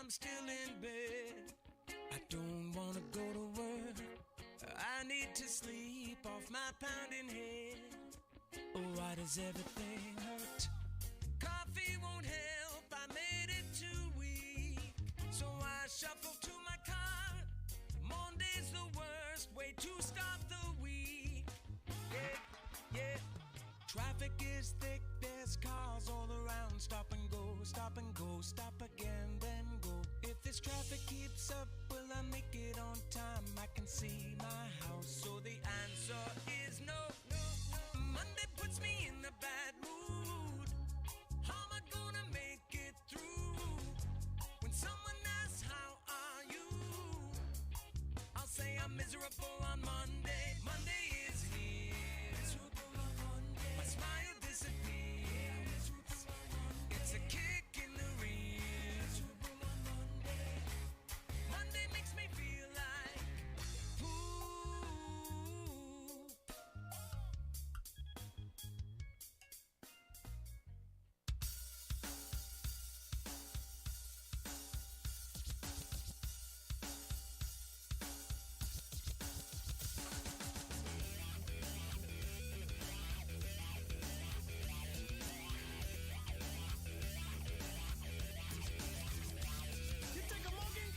I'm still in bed. I don't wanna go to work. I need to sleep off my pounding head. Oh, why does everything hurt? Coffee won't help, I made it too weak. So I shuffle to my car. Monday's the worst way to start the week. Yeah, yeah. Traffic is thick, there's cars all around. Stop and go, stop and go, stop again, then go. If this traffic keeps up, will I make it on time? I can see my house, so the answer is no. Monday puts me in a bad mood. How am I gonna make it through? When someone asks, how are you? I'll say I'm miserable on Monday. Monday is here. My smile disappears. It's a kick in the ribs. Monday makes me feel like poop. You take a monkey,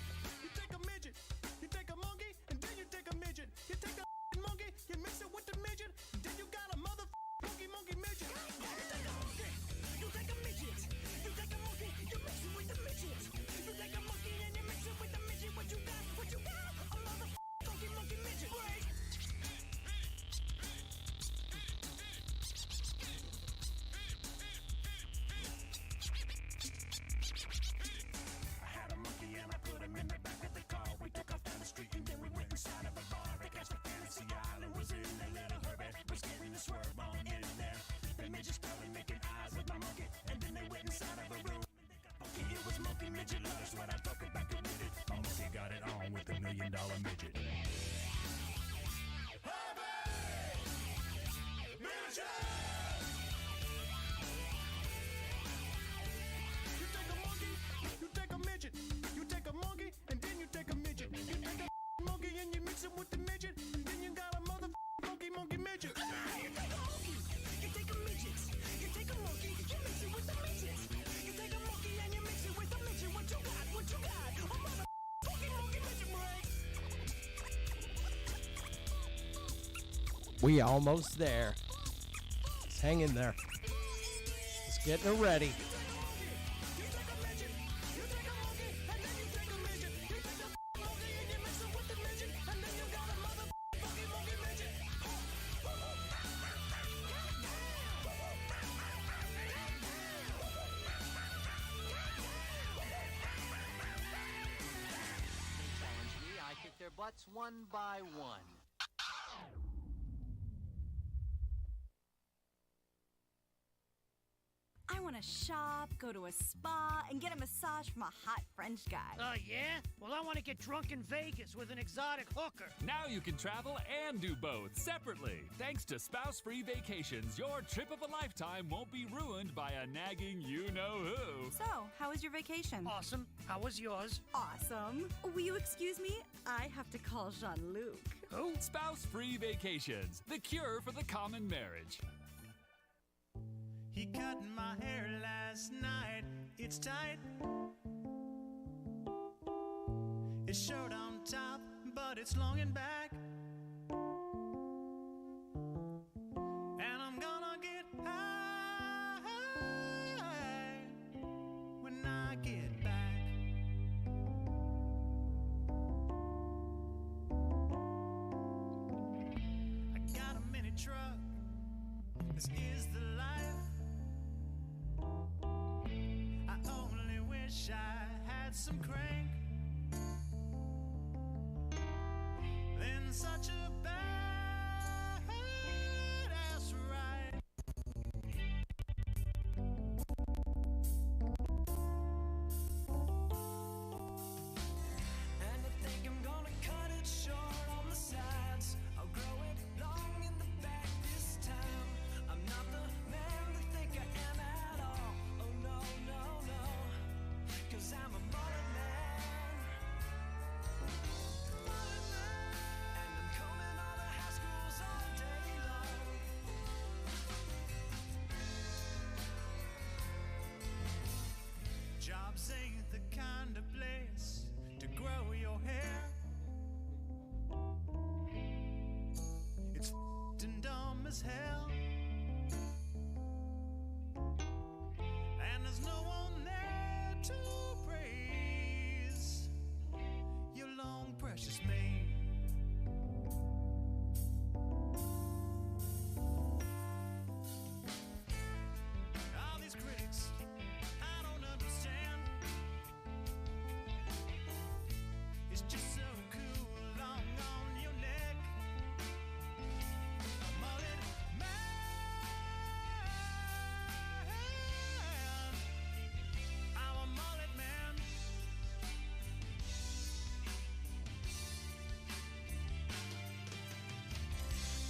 you take a midget. You take a monkey, and then you take a midget. You take a monkey, you mix it with the midget. Then you got a monkey midget. You take a monkey, you take a midget. You take a monkey, you mix it with the midget. You take a monkey and you mix it with the midget. What you got? What you got? A monkey midget. Break. I had a monkey and I put him in the back of the car. We took off down the street and then we went inside of a bar. They catch the fantasy island was in there. Little Herbert was getting the swerve on in there. The midget started making eyes with my monkey, and then they went inside of a room. Monkey, it was monkey midget lovers when I talk about the midget. My monkey got it on with $1 million midget. You take a monkey, you take a midget. You take a monkey, and then you take a midget. You take a monkey and you mix it with the midget, and then you got a monkey midget. You take a monkey, you take a midget. You take a monkey, you mix it with the midget. You take a monkey and you mix it with the midget. What you got? What you got? A monkey midget break. We almost there. Just hang in there. Just getting it ready. Challenge me, I kick their butts one by one. I want to shop, go to a spa, and get a massage from a hot French guy. Oh, yeah? Well, I want to get drunk in Vegas with an exotic hooker. Now you can travel and do both separately. Thanks to Spouse-Free Vacations, your trip of a lifetime won't be ruined by a nagging you-know-who. So, how was your vacation? Awesome. How was yours? Awesome. Will you excuse me? I have to call Jean-Luc. Who? Spouse-Free Vacations, the cure for the common marriage. He cut my hair last night, it's tight. It's short on top, but it's long and back. And I'm gonna get high when I get back. I got a mini truck, this is the life. I only wish I had some crank. Then such a badass ride. And I think I'm gonna cut it short on the sides. I'll grow it long in the back this time. I'm not the man they think I am at all. Oh no, no, no. 'Cause I'm a mullet man. and there's no one there to praise your long, precious mane. All these critics, I don't understand. It's just so cool, long on your neck. A mullet man. I'm a mullet man.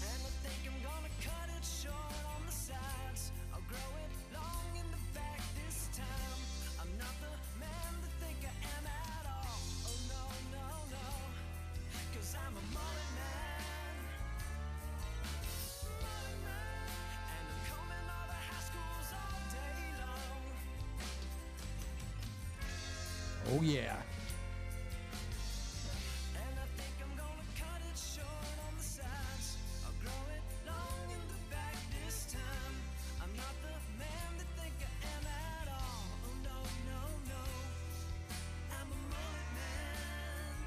And I think I'm gonna cut it short on the sides. I'll grow it long in the back this time. I'm not the man that think I am at all. Oh no, no, no. 'Cause I'm a mullet man. Mullet man. And I'm combing all the high schools all day long. Oh, yeah. And I think I'm gonna cut it short on the sides. I'll grow it long in the back this time. I'm not the man that think I am at all. Oh no, no, no. I'm a mullet man.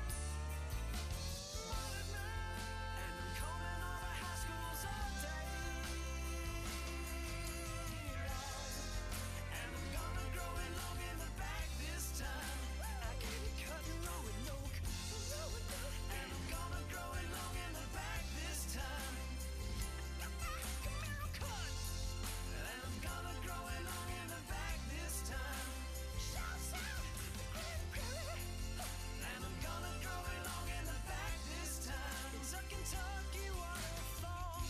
Mullet man. And I'm combing all the high schools all day long. And I'm gonna grow it long in the back this time. I can't cut and roll it, no. And I'm gonna grow it long in the back this time. Cut. And I'm gonna grow it long in the back this time. And I'm gonna grow it long in the back this time. It's a Kentucky waterfall.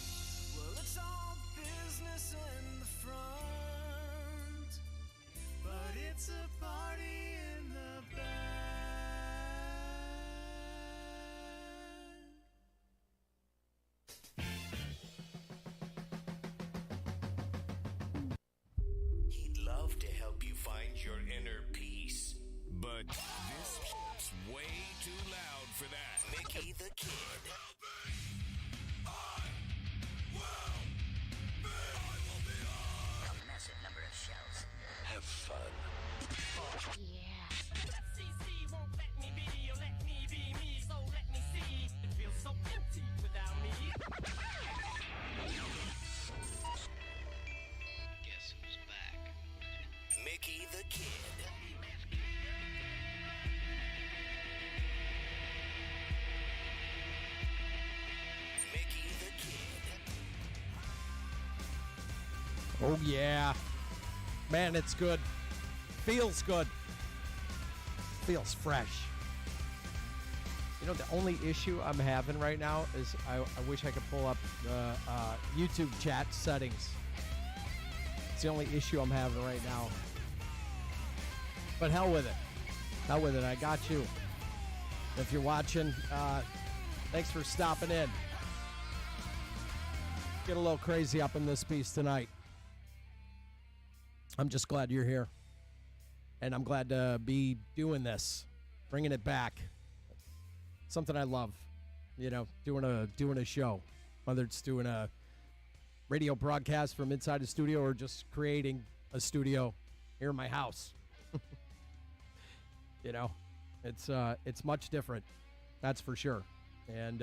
Well, it's all business in the front, but it's a party in the back. He'd love to help you find your inner peace, but this way too loud for that. Mickey the Kid. A massive number of shells. Have fun. FCC won't let me be, or let me be me, so let me see. It feels so empty without me. Guess who's back? Mickey the Kid. Mickey the Kid. Oh, yeah. Man, it's good. Feels good. Feels fresh. You know, the only issue I'm having right now is I wish I could pull up the YouTube chat settings. It's the only issue I'm having right now. But hell with it. Hell with it. I got you. If you're watching, thanks for stopping in. Get a little crazy up in this piece tonight. I'm just glad you're here. And I'm glad to be doing this, bringing it back. Something I love, you know, doing a show, whether it's doing a radio broadcast from inside a studio or just creating a studio here in my house. You know, it's much different, that's for sure. And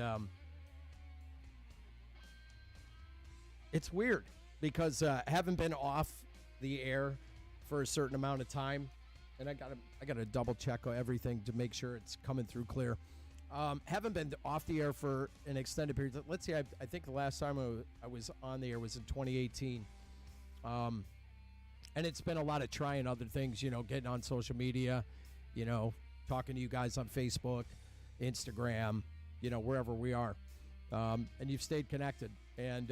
it's weird because haven't been off the air for a certain amount of time, and I gotta double check everything to make sure it's coming through clear. Haven't been off the air for an extended period. Let's see, I think the last time I was on the air was in 2018. And it's been a lot of trying other things, you know, getting on social media, you know, talking to you guys on Facebook, Instagram, you know, wherever we are. And you've stayed connected. And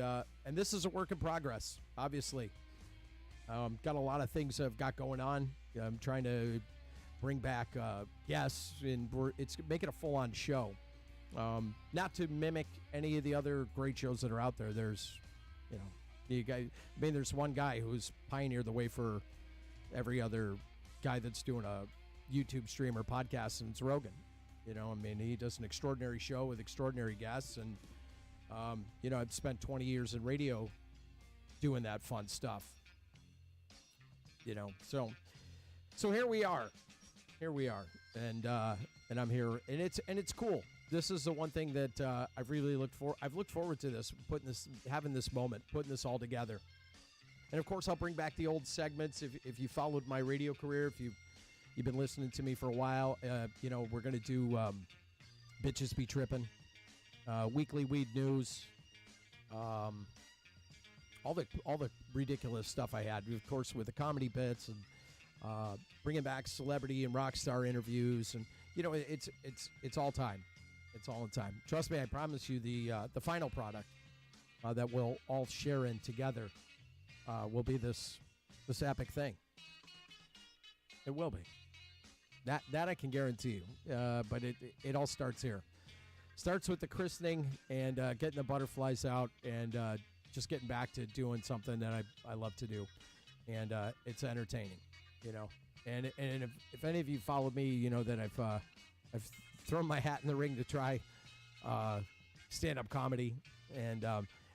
this is a work in progress, obviously. Got a lot of things I've got going on. I'm trying to bring back guests, and it's making a full-on show. Not to mimic any of the other great shows that are out there. There's, you know, there's one guy who's pioneered the way for every other guy that's doing a YouTube stream or podcast, and it's Rogan. You know, I mean, he does an extraordinary show with extraordinary guests, and you know, I've spent 20 years in radio doing that fun stuff. So here we are. And I'm here, and it's cool. This is the one thing that I've really looked forward to this, having this moment, putting this all together. And of course, I'll bring back the old segments. If you followed my radio career, if you've been listening to me for a while, we're gonna do Bitches Be Trippin', weekly weed news, all the ridiculous stuff I had, of course, with the comedy bits and bringing back celebrity and rock star interviews, and it's all time. It's all in time. Trust me, I promise you, the final product that we'll all share in together will be this epic thing. It will be. That I can guarantee you. But it all starts here. Starts with the christening and getting the butterflies out and just getting back to doing something that I love to do, and it's entertaining, And if any of you followed me, you know that I've thrown my hat in the ring to try stand-up comedy, and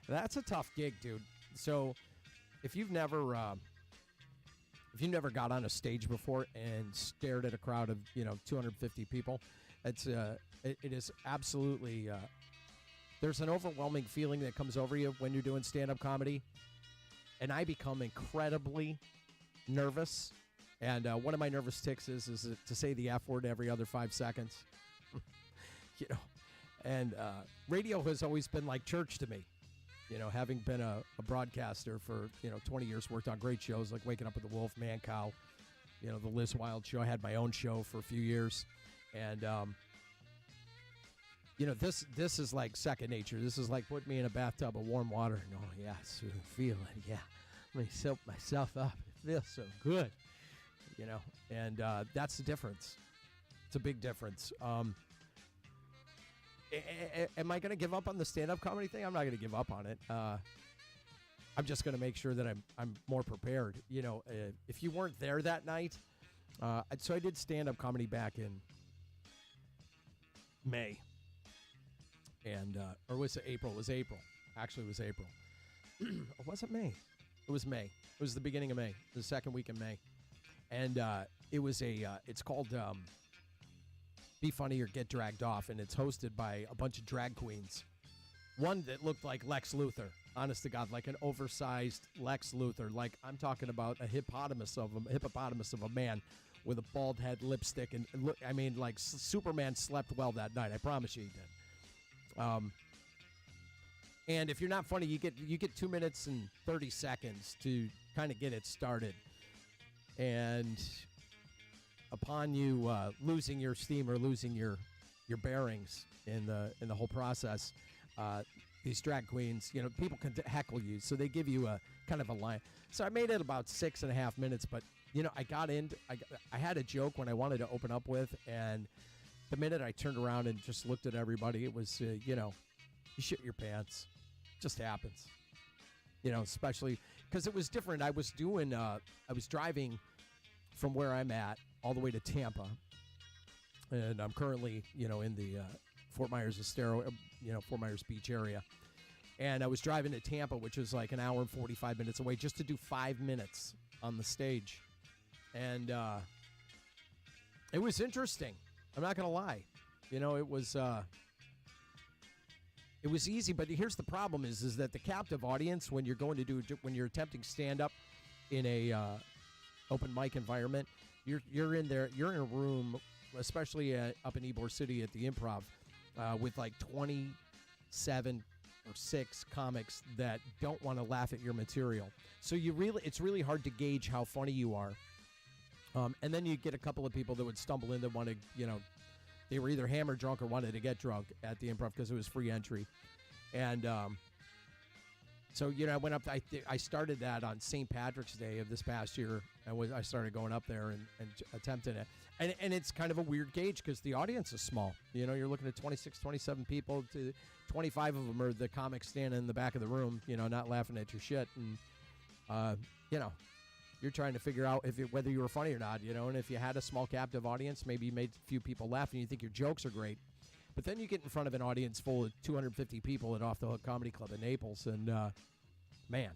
that's a tough gig, dude. So if you've never got on a stage before and stared at a crowd of 250 people, it is absolutely there's an overwhelming feeling that comes over you when you're doing stand-up comedy, and I become incredibly nervous. And one of my nervous tics is to say the F word every other 5 seconds. And radio has always been like church to me. Having been a broadcaster for 20 years, worked on great shows like Waking Up with the Wolf, Man Cow, the Liz Wild show. I had my own show for a few years, and this is like second nature. This is like putting me in a bathtub of warm water. And, oh yeah, smooth feeling. Yeah, let me soap myself up. It feels so good. And that's the difference. It's a big difference. Am I going to give up on the stand-up comedy thing? I'm not going to give up on it. I'm just going to make sure that I'm more prepared. If you weren't there that night, so I did stand-up comedy back in May, and or was it April? It was April. Actually, it was April. Or was it May? It was May. It was the beginning of May, the second week of May. And it was it's called Be Funny or Get Dragged Off, and it's hosted by a bunch of drag queens. One that looked like Lex Luthor, honest to God, like an oversized Lex Luthor. Like, I'm talking about a hippopotamus of a man with a bald head, lipstick, and look, I mean, like Superman slept well that night. I promise you he did. And if you're not funny, you get 2 minutes and 30 seconds to kind of get it started. And upon you losing your steam or losing your bearings in the whole process, these drag queens, people can heckle you, so they give you a kind of a line. So I made it about 6.5 minutes, but I got in. I had a joke when I wanted to open up with, and the minute I turned around and just looked at everybody, it was you shit your pants. It just happens. Especially because it was different. I was driving from where I'm at all the way to Tampa, and I'm currently, in the Fort Myers Estero, Fort Myers Beach area, and I was driving to Tampa, which was like an hour and 45 minutes away, just to do 5 minutes on the stage, and it was interesting. I'm not gonna lie, it was easy, but here's the problem: is that the captive audience, when you're attempting stand up in a open mic environment, you're in a room, especially up in Ybor City at the Improv, with like 27 or 6 comics that don't want to laugh at your material. So it's really hard to gauge how funny you are. And then you get a couple of people that would stumble in that want to, they were either hammered drunk or wanted to get drunk at the Improv because it was free entry. And so, I went up, I started that on St. Patrick's Day of this past year. I started going up there and attempting it. And it's kind of a weird gauge because the audience is small. You're looking at 26, 27 people. 25 of them are the comics standing in the back of the room, not laughing at your shit. And, you're trying to figure out whether you were funny or not, and if you had a small captive audience, maybe you made a few people laugh and you think your jokes are great. But then you get in front of an audience full of 250 people at Off the Hook Comedy Club in Naples, and man,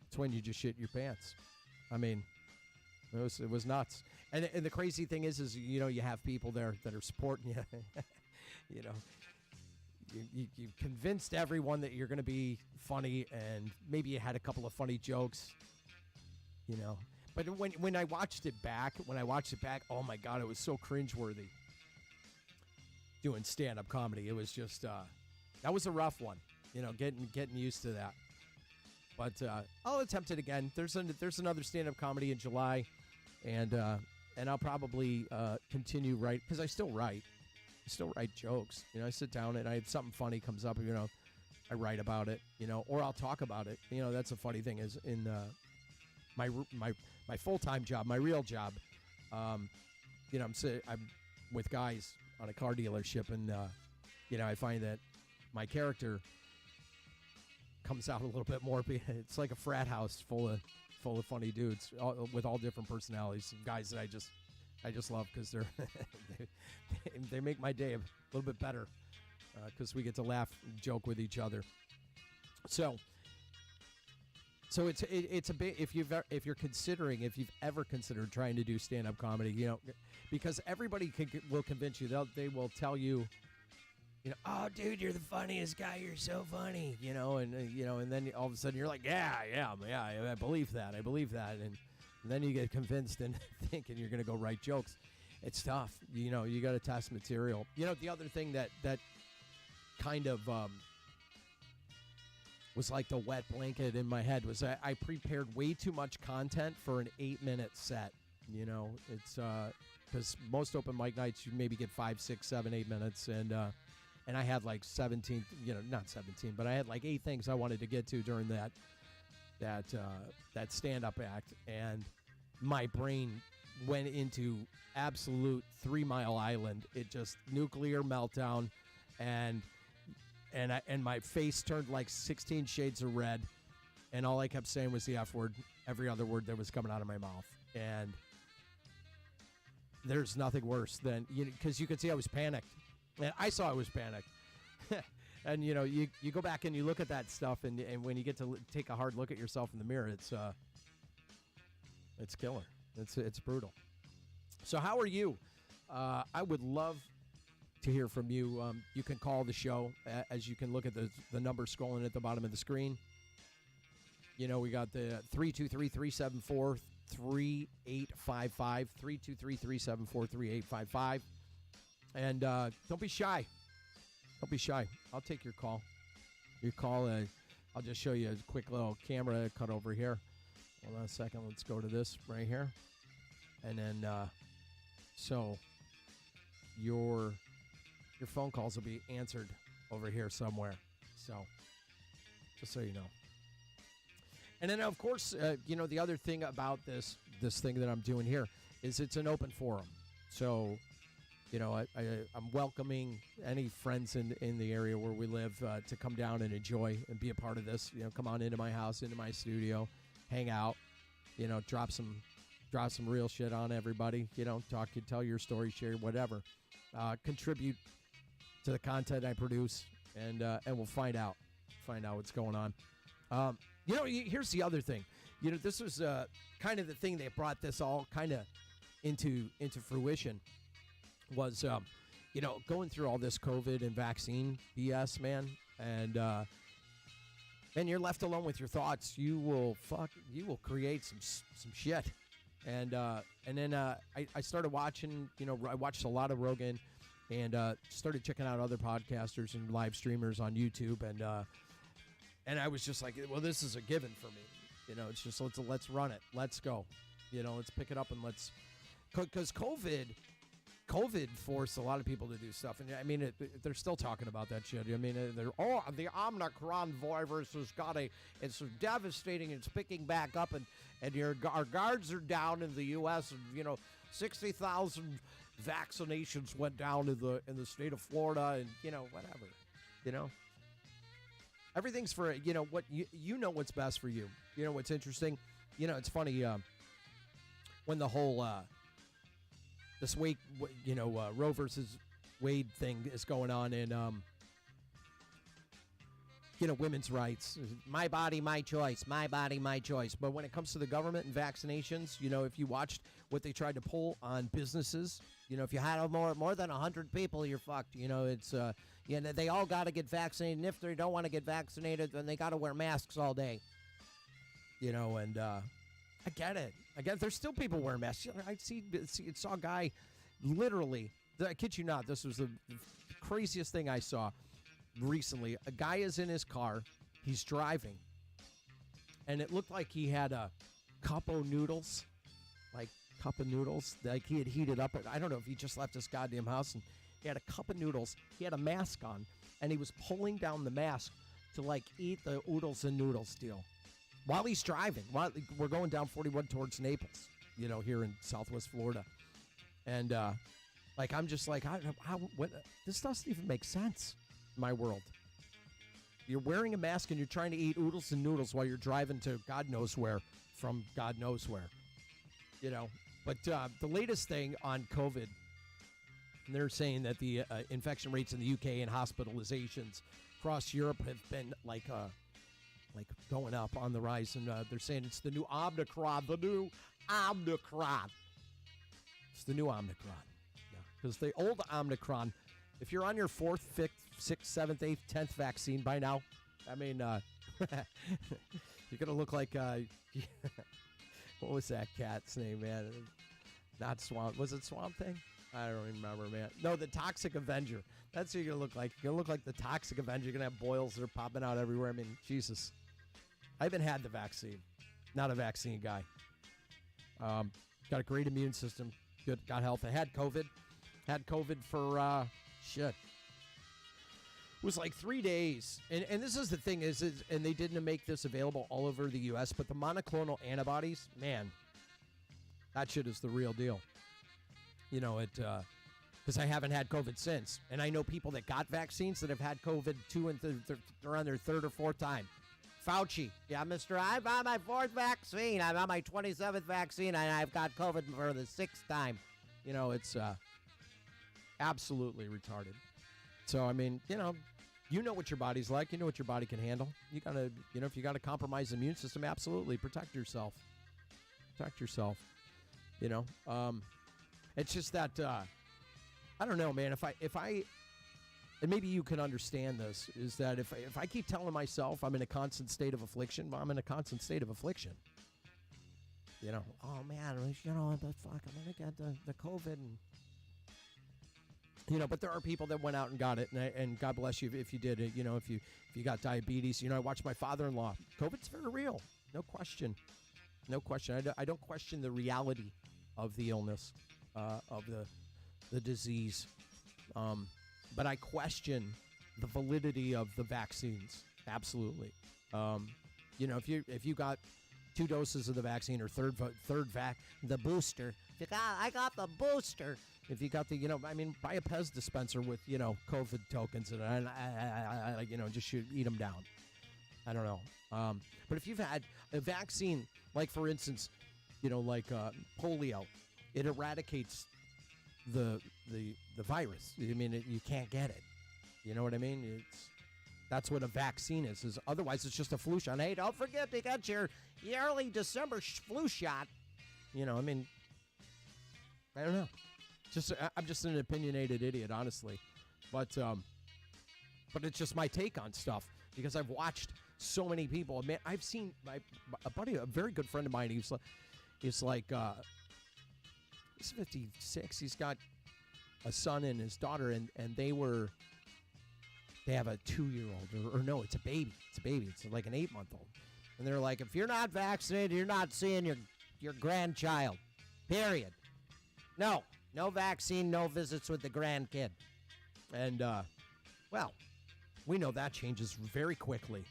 it's when you just shit your pants. I mean, It was nuts. And the crazy thing is you know, you have people there that are supporting you. You know, you convinced everyone that you're going to be funny, and maybe you had a couple of funny jokes, you know. But when I watched it back, oh my God, it was so cringeworthy doing stand-up comedy. It was just, that was a rough one, you know, getting used to that. But I'll attempt it again. There's another stand-up comedy in July, and I'll probably continue because I still write. I still write jokes. You know, I sit down and something funny comes up, you know, I write about it, you know, or I'll talk about it. You know, that's a funny thing is in my full-time job, my real job, you know, I'm with guys on a car dealership, and, you know, I find that my character comes out a little bit more. It's like a frat house full of funny dudes with all different personalities, guys that I just love because they make my day a little bit better because we get to laugh and joke with each other. So it's a bit, if you've ever considered trying to do stand-up comedy, you know, because everybody will convince you. They will tell you, you know, oh dude, you're the funniest guy, you're so funny, you know, and then all of a sudden you're like, yeah, I believe that, and then you get convinced and thinking you're going to go write jokes. It's tough. You know, you got to test material. You know, the other thing that kind of was like the wet blanket in my head was I prepared way too much content for an 8-minute set. You know, it's because most open mic nights you maybe get 5, 6, 7, 8 minutes, and I had like 17, you know, not 17, but I had like 8 things I wanted to get to during that stand-up act, and my brain went into absolute 3 Mile Island. It just nuclear meltdown, and my face turned like 16 shades of red, and all I kept saying was the F word, every other word that was coming out of my mouth. And there's nothing worse than, you know, because you could see I was panicked, and I saw I was panicked. And you know, you go back and you look at that stuff, and when you get to take a hard look at yourself in the mirror, it's killer. It's brutal. So how are you? I would love to hear from you. You can call the show, as you can look at the number scrolling at the bottom of the screen. You know, we got the 323-374-3855, 323-374-3855. And don't be shy. Don't be shy. I'll take your call. I'll just show you a quick little camera cut over here. Hold on a second. Let's go to this right here. And then, so your phone calls will be answered over here somewhere. So, just so you know. And then, of course, you know, the other thing about this thing that I'm doing here is it's an open forum. So, you know, I'm welcoming any friends in the area where we live to come down and enjoy and be a part of this. You know, come on into my house, into my studio, hang out, you know, drop some real shit on everybody, you know, tell your story, share whatever, contribute to the content I produce, and we'll find out what's going on. You know, here's the other thing. You know, this was kind of the thing that brought this all kind of into fruition was, you know, going through all this COVID and vaccine BS, man, and you're left alone with your thoughts. You will create some shit. And then I started watching, you know, I watched a lot of Rogan, and started checking out other podcasters and live streamers on YouTube, and I was just like, well, this is a given for me. You know, it's just let's run it, let's go, you know, let's pick it up, and because COVID forced a lot of people to do stuff, and I mean, they're still talking about that shit. I mean, the Omicron virus it's devastating. It's picking back up, and our guards are down in the U.S. and, you know, 60,000 vaccinations went down in the state of Florida, and, you know, whatever, you know, everything's for, you know, what you know what's best for you. You know what's interesting. You know, it's funny when the whole this week, you know, Roe versus Wade thing is going on, and women's rights, my body, my choice, my body, my choice. But when it comes to the government and vaccinations, if you watched what they tried to pull on businesses, if you had more than 100 people, you're fucked. It's they all got to get vaccinated. And if they don't want to get vaccinated, then they got to wear masks all day. And I get it. There's still people wearing masks. I saw a guy, literally, I kid you not, this was the craziest thing I saw recently. A guy is in his car. He's driving. And it looked like he had a cup of noodles. Like he had heated up. I don't know if he just left his goddamn house. And he had a cup of noodles. He had a mask on. And he was pulling down the mask to, eat the oodles and noodles deal. While he's driving. We're going down 41 towards Naples, here in Southwest Florida. And, I'm just like, this doesn't even make sense in my world. You're wearing a mask and you're trying to eat oodles and noodles while you're driving to God knows where from God knows where. But the latest thing on COVID, they're saying that the infection rates in the UK and hospitalizations across Europe have been going up on the rise. And they're saying it's the new Omicron. It's the new Omicron. Because the old Omicron, if you're on your 4th, 5th, 6th, 7th, 8th, 10th vaccine by now, you're going to look like, what was that cat's name, man? Not Swamp. Was it Swamp Thing? I don't remember, man. No, the Toxic Avenger. That's what you're going to look like. You're going to look like the Toxic Avenger. You're going to have boils that are popping out everywhere. I mean, Jesus. I haven't had the vaccine. Not a vaccine guy. Got a great immune system. Good. Got health. I had COVID. Had COVID for, It was 3 days. And this is the thing is, and they didn't make this available all over the U.S., but the monoclonal antibodies, man, that shit is the real deal. Because I haven't had COVID since. And I know people that got vaccines that have had COVID 2 and they're on their 3rd or 4th time. Fauci, yeah, mister, I'm on my 4th vaccine. I'm on my 27th vaccine, and I've got COVID for the 6th time. It's absolutely retarded. So, you know what your body's like. You know what your body can handle. You got to, if you got a compromised immune system, absolutely protect yourself. Protect yourself. It's just that, I don't know, man. If I, and maybe you can understand this, is that if I keep telling myself I'm in a constant state of affliction, well, I'm in a constant state of affliction. Oh man, the fuck, I'm gonna get the COVID, and but there are people that went out and got it, and God bless you if you did it. If you got diabetes, I watched my father-in-law. COVID's very real, no question. I don't question the reality of the illness, of the disease, but I question the validity of the vaccines. Absolutely, if you got 2 doses of the vaccine or third the booster. I got the booster. If you got the, buy a Pez dispenser with, COVID tokens and just eat them down. I don't know. But if you've had a vaccine, like for instance, polio, it eradicates the virus. You can't get it. You know what I mean? That's what a vaccine is otherwise it's just a flu shot. Hey, don't forget to get your early December flu shot. I don't know. I'm just an opinionated idiot, honestly. But it's just my take on stuff because I've watched so many people. Man, I've seen a buddy, a very good friend of mine. He's 56. He's got a son and his daughter, and they have a 2-year-old, or no, it's a baby. It's like an 8-month-old. And they're like, if you're not vaccinated, you're not seeing your grandchild. Period. No vaccine, no visits with the grandkid. And, we know that changes very quickly,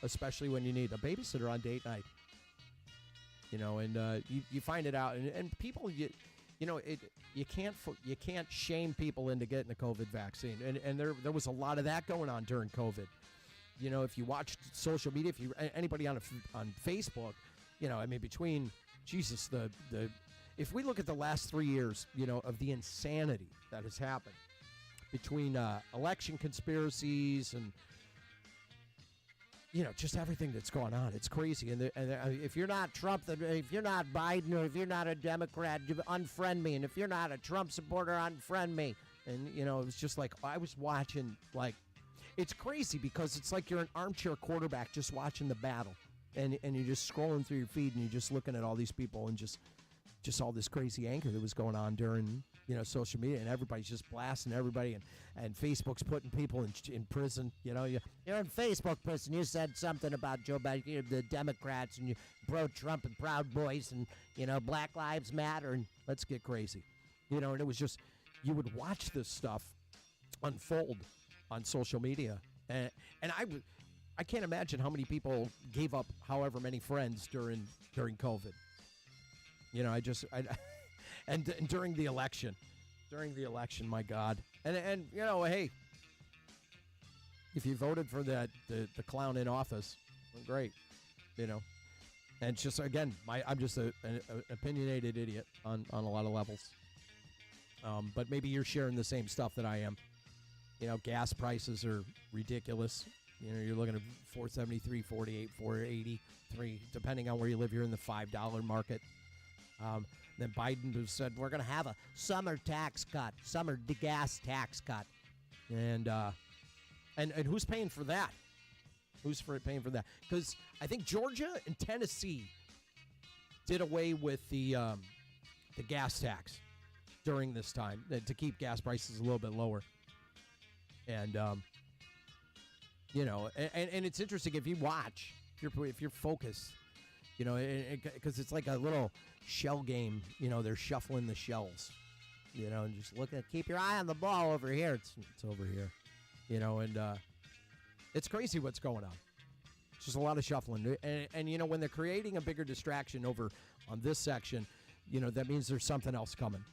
especially when you need a babysitter on date night. You find it out, and people, you can't shame people into getting a COVID vaccine, and there was a lot of that going on during COVID. If you watched social media, anybody on Facebook, between Jesus, if we look at the last 3 years, of the insanity that has happened between election conspiracies and just everything that's going on. It's crazy. And if you're not Trump, if you're not Biden, or if you're not a Democrat, unfriend me. And if you're not a Trump supporter, unfriend me. And, it was just like, I was watching, like, it's crazy because it's like you're an armchair quarterback just watching the battle. And you're just scrolling through your feed and you're just looking at all these people and just all this crazy anger that was going on during, social media, and everybody's just blasting everybody, and Facebook's putting people in prison. You're in Facebook prison. You said something about Joe Biden, the Democrats, and you pro-Trump and Proud Boys, and, Black Lives Matter, and let's get crazy. And it was just, you would watch this stuff unfold on social media, and I can't imagine how many people gave up however many friends during COVID. And during the election, my God. And hey, if you voted for the clown in office, well, great, And it's just, again, I'm just an opinionated idiot on a lot of levels. But maybe you're sharing the same stuff that I am. Gas prices are ridiculous. You're looking at $4.73, $4.88, $4.83, depending on where you live. You're in the $5 market. Then Biden has said, we're going to have a summer tax cut, summer gas tax cut. And who's paying for that? Who's paying for that? Because I think Georgia and Tennessee did away with the gas tax during this time to keep gas prices a little bit lower. And, and it's interesting if you watch, if you're focused, because it's like a little shell game. They're shuffling the shells, and just look at, keep your eye on the ball over here. It's over here, and it's crazy what's going on. It's just a lot of shuffling. And when they're creating a bigger distraction over on this section, that means there's something else coming.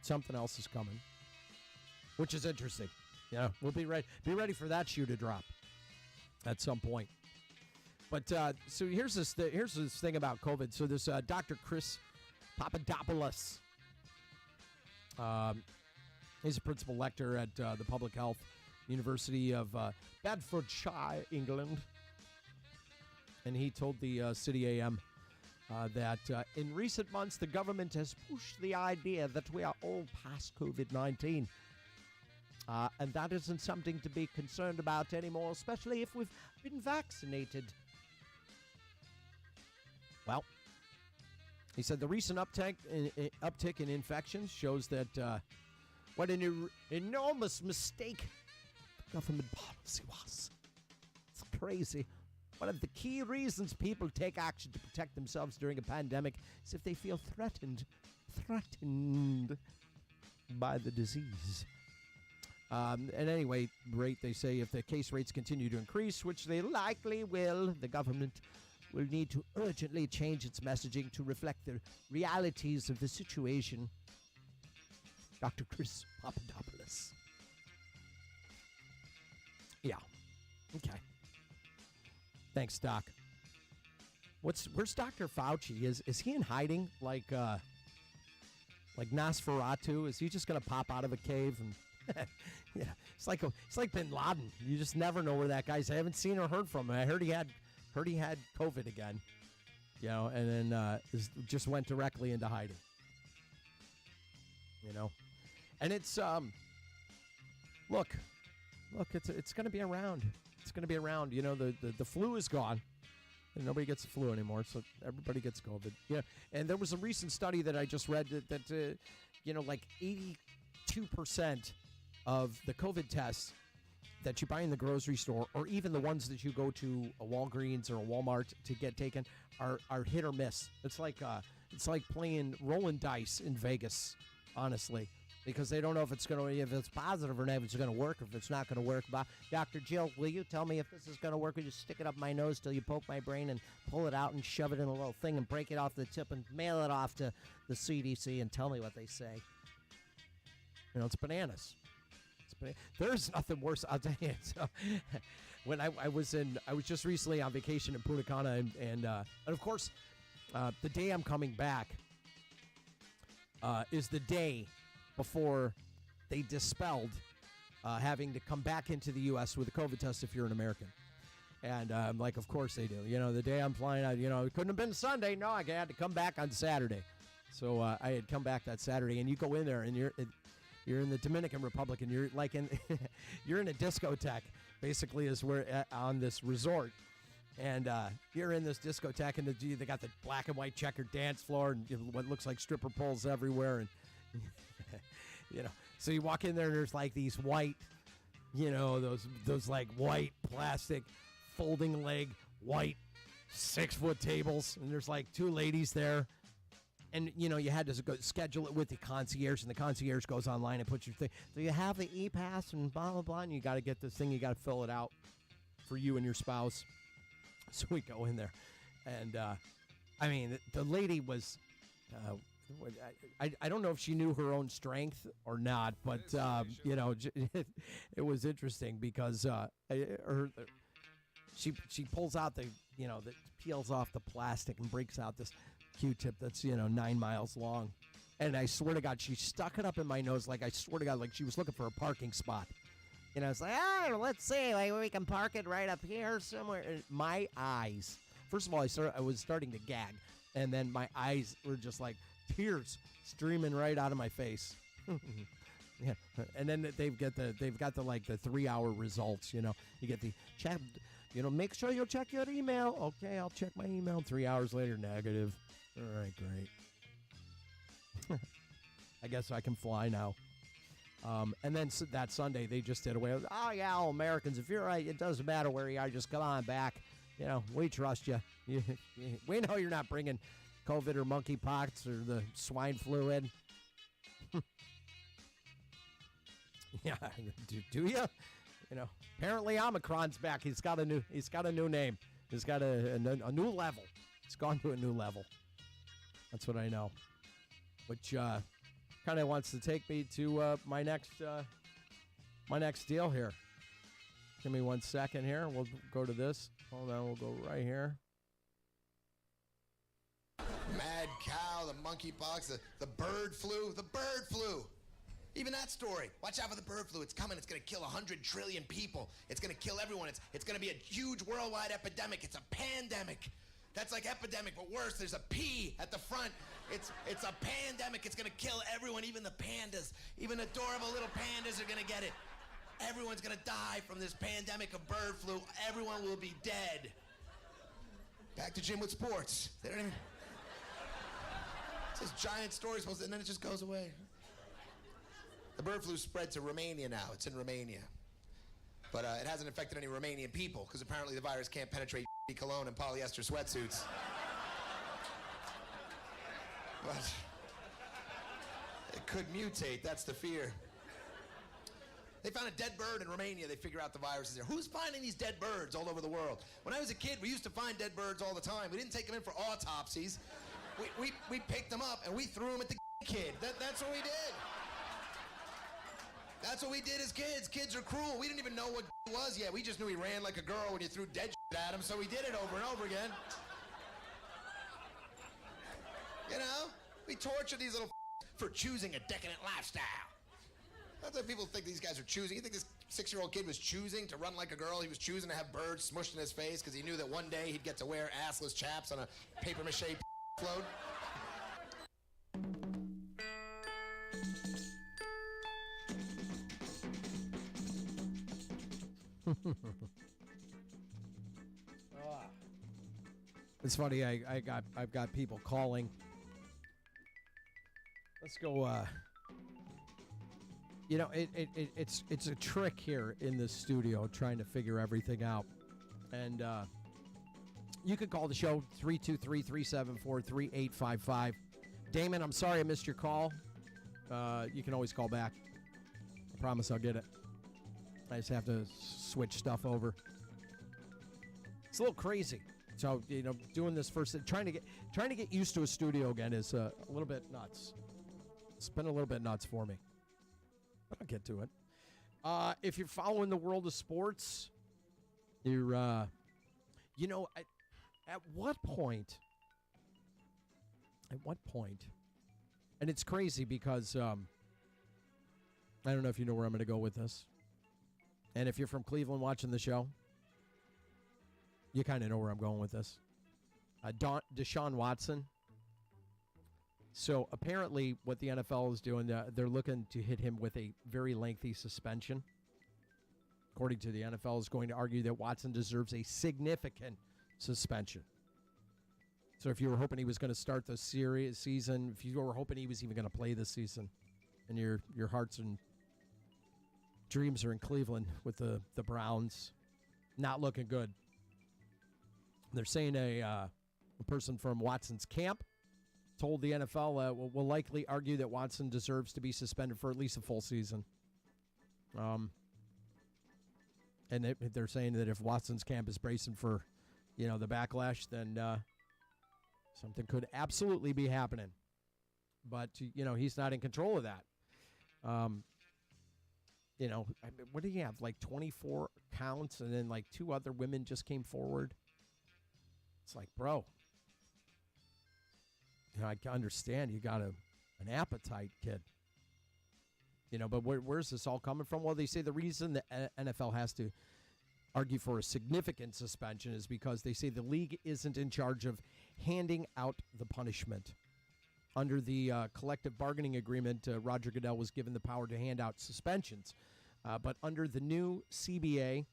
Something else is coming, which is interesting. We'll be ready for that shoe to drop at some point. But so here's this thing about COVID. So this Dr. Chris Papadopoulos, he's a principal lecturer at the Public Health University of Bedfordshire, England. And he told the City AM that in recent months, the government has pushed the idea that we are all past COVID-19. And that isn't something to be concerned about anymore, especially if we've been vaccinated. Well, he said the recent uptick in infections shows that what an enormous mistake the government policy was. It's crazy. One of the key reasons people take action to protect themselves during a pandemic is if they feel threatened by the disease. And anyway, they say if the case rates continue to increase, which they likely will, the government will need to urgently change its messaging to reflect the realities of the situation. Dr. Chris Papadopoulos. Yeah. Okay. Thanks, Doc. Where's Dr. Fauci? Is he in hiding like Nosferatu? Is he just gonna pop out of a cave and yeah, it's like Bin Laden. You just never know where that guy's. I haven't seen or heard from him. I heard he had COVID again, and then just went directly into hiding. And it's look, it's going to be around. It's going to be around. The flu is gone, and nobody gets the flu anymore, so everybody gets COVID. Yeah, and there was a recent study that I just read that like 82% of the COVID tests that you buy in the grocery store, or even the ones that you go to a Walgreens or a Walmart to get taken, are hit or miss. It's like playing rolling dice in Vegas, honestly, because they don't know if it's positive or not, if it's going to work, if it's not going to work. Dr. Jill, will you tell me if this is going to work? Or just stick it up my nose till you poke my brain and pull it out and shove it in a little thing and break it off the tip and mail it off to the CDC and tell me what they say. It's bananas. There's nothing worse, I'll tell you. So, when I was just recently on vacation in Punta Cana, and of course, the day I'm coming back is the day before they dispelled having to come back into the U.S. with a COVID test if you're an American. And I'm like, of course they do. You know, the day I'm flying out, it couldn't have been Sunday. No, I had to come back on Saturday. So I had come back that Saturday, and you go in there, and you're in the Dominican Republic, and you're like you're in a discotheque, basically, is where on this resort. And you're in this discotheque, and they got the black and white checkered dance floor, and what looks like stripper poles everywhere, and so you walk in there, and there's like these white, those like white plastic folding leg white 6-foot tables, and there's like two ladies there, and you had to go schedule it with the concierge, and the concierge goes online and puts your thing. So you have the e-pass and blah blah blah, and you got to get this thing, you got to fill it out for you and your spouse. So we go in there, and I mean, the lady was, I don't know if she knew her own strength or not, but it was interesting because she pulls out that peels off the plastic and breaks out this Q-tip that's 9 miles long, and I swear to God, she stuck it up in my nose, like I swear to God, like she was looking for a parking spot. It's like, let's see, like we can park it right up here somewhere. And my eyes, first of all, I was starting to gag, and then my eyes were just like tears streaming right out of my face. Yeah, and then they've got the 3-hour results. You get the check. Make sure you check your email. Okay, I'll check my email. 3 hours later, negative. All right, great. I guess I can fly now. And then that Sunday, they just did away with, all Americans, if you're right, it doesn't matter where you are, just come on back. We trust you. We know you're not bringing COVID or monkeypox or the swine flu in. Yeah, do you? Apparently Omicron's back. He's got a new name. He's got a new level. It's gone to a new level. That's what I know. Which kind of wants to take me to my next deal here. Give me 1 second here. We'll go to this. Hold on, we'll go right here. Mad cow, the monkeypox, the bird flu. Even that story. Watch out for the bird flu. It's coming. It's going to kill 100 trillion people. It's going to kill everyone. It's going to be a huge worldwide epidemic. It's a pandemic. That's like epidemic, but worse. There's a P at the front. It's a pandemic. It's going to kill everyone, even the pandas. Even adorable little pandas are going to get it. Everyone's going to die from this pandemic of bird flu. Everyone will be dead. Back to Jim with sports. They don't even... It's this giant story, and then it just goes away. The bird flu spread to Romania now. It's in Romania. But it hasn't affected any Romanian people, because apparently the virus can't penetrate cologne and polyester sweatsuits. But it could mutate, that's the fear. They found a dead bird in Romania. They figure out the virus is there. Who's finding these dead birds all over the world? When I was a kid, we used to find dead birds all the time. We didn't take them in for autopsies. We picked them up and we threw them at the kid. That's what we did. That's what we did as kids. Kids are cruel. We didn't even know what was yet. We just knew he ran like a girl when you threw dead at him, so we did it over and over again. We torture these little for choosing a decadent lifestyle. That's what people think these guys are choosing. You think this 6-year-old kid was choosing to run like a girl? He was choosing to have birds smushed in his face because he knew that one day he'd get to wear assless chaps on a papier-mâché float? It's funny. I've got people calling. Let's go. It's a trick here in the studio trying to figure everything out, and you can call the show 323-374-3855. Damon, I'm sorry I missed your call. You can always call back. I promise I'll get it. I just have to switch stuff over. It's a little crazy. So, doing this first, trying to get used to a studio again is a little bit nuts. It's been a little bit nuts for me. But I'll get to it. If you're following the world of sports, you're, at what point, and it's crazy because, I don't know if you know where I'm going to go with this. And if you're from Cleveland watching the show, You kind of know where I'm going with this. Deshaun Watson. So apparently what the NFL is doing, they're looking to hit him with a very lengthy suspension. According to the NFL, is going to argue that Watson deserves a significant suspension. So if you were hoping he was going to start the season, if you were hoping he was even going to play this season, and your hearts and dreams are in Cleveland with the Browns, not looking good. They're saying a person from Watson's camp told the NFL will likely argue that Watson deserves to be suspended for at least a full season. And they're saying that if Watson's camp is bracing for, the backlash, then something could absolutely be happening. But, he's not in control of that. What do you have? Like 24 counts, and then like 2 other women just came forward. It's like, bro, I understand you got an appetite, kid. But where's this all coming from? Well, they say the reason the NFL has to argue for a significant suspension is because they say the league isn't in charge of handing out the punishment. Under the collective bargaining agreement, Roger Goodell was given the power to hand out suspensions. But under the new CBA,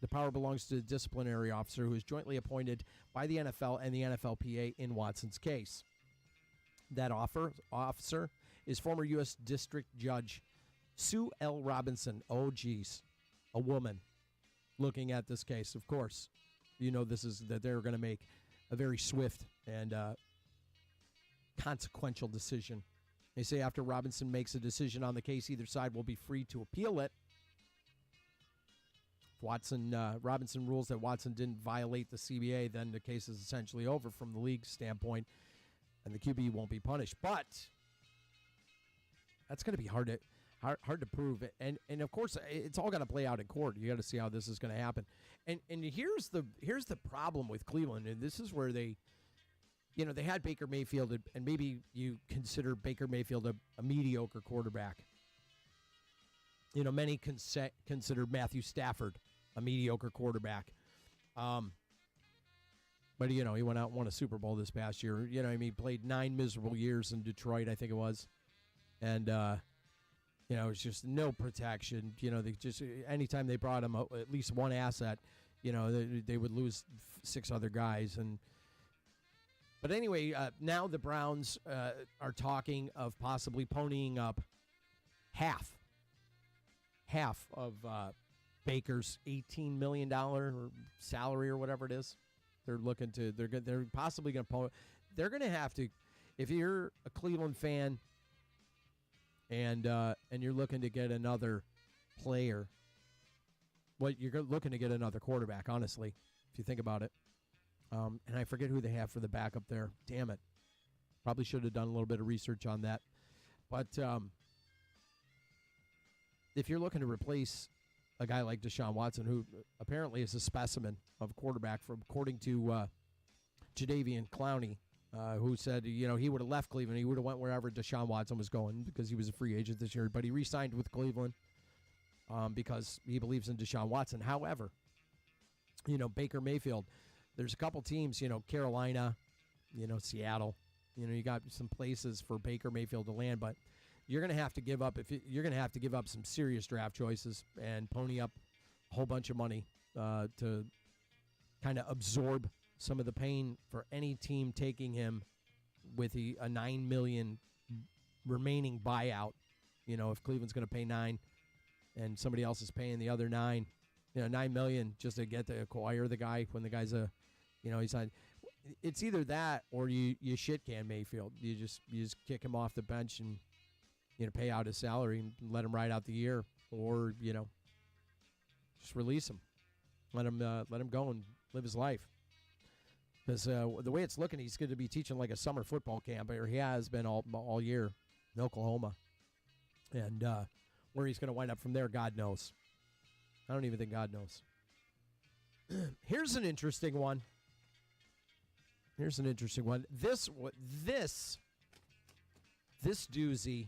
the power belongs to the disciplinary officer who is jointly appointed by the NFL and the NFLPA in Watson's case. That officer is former U.S. District Judge Sue L. Robinson. Oh, geez. A woman looking at this case. Of course, this is that they're going to make a very swift and consequential decision. They say after Robinson makes a decision on the case, either side will be free to appeal it. If Robinson rules that Watson didn't violate the CBA, then the case is essentially over from the league's standpoint, and the QB won't be punished. But that's going to be hard to prove. And of course, it's all got to play out in court. You got to see how this is going to happen. And here's the problem with Cleveland, and this is where they had Baker Mayfield, and maybe you consider Baker Mayfield a mediocre quarterback. Many consider Matthew Stafford a mediocre quarterback. But, he went out and won a Super Bowl this past year. He played 9 miserable years in Detroit, I think it was. And, it was just no protection. They just, anytime they brought him at least one asset, they would lose 6 other guys. But anyway, now the Browns are talking of possibly ponying up half of Baker's $18 million salary or whatever it is. They're possibly going to they're going to have to, if you're a Cleveland fan and you're looking to get another player, you're looking to get another quarterback, honestly, if you think about it. And I forget who they have for the backup there. Damn it. Probably should have done a little bit of research on that. But if you're looking to replace a guy like Deshaun Watson, who apparently is a specimen of quarterback, according to Jadeveon Clowney, who said, he would have left Cleveland. He would have went wherever Deshaun Watson was going because he was a free agent this year. But he re-signed with Cleveland because he believes in Deshaun Watson. However, Baker Mayfield, there's a couple teams, Carolina, Seattle. You got some places for Baker Mayfield to land, but you're going to have to give up you're going to have to give up some serious draft choices and pony up a whole bunch of money to kind of absorb some of the pain for any team taking him with a $9 million remaining buyout. If Cleveland's going to pay $9 million and somebody else is paying the other $9 million, $9 million just to get to acquire the guy when the guy's he's on. It's either that or you shit can Mayfield. You just kick him off the bench and pay out his salary and let him ride out the year, or just release him, let him go and live his life. Because the way it's looking, he's going to be teaching like a summer football camp, or he has been all year in Oklahoma, and where he's going to wind up from there, God knows. I don't even think God knows. Here's an interesting one. This doozy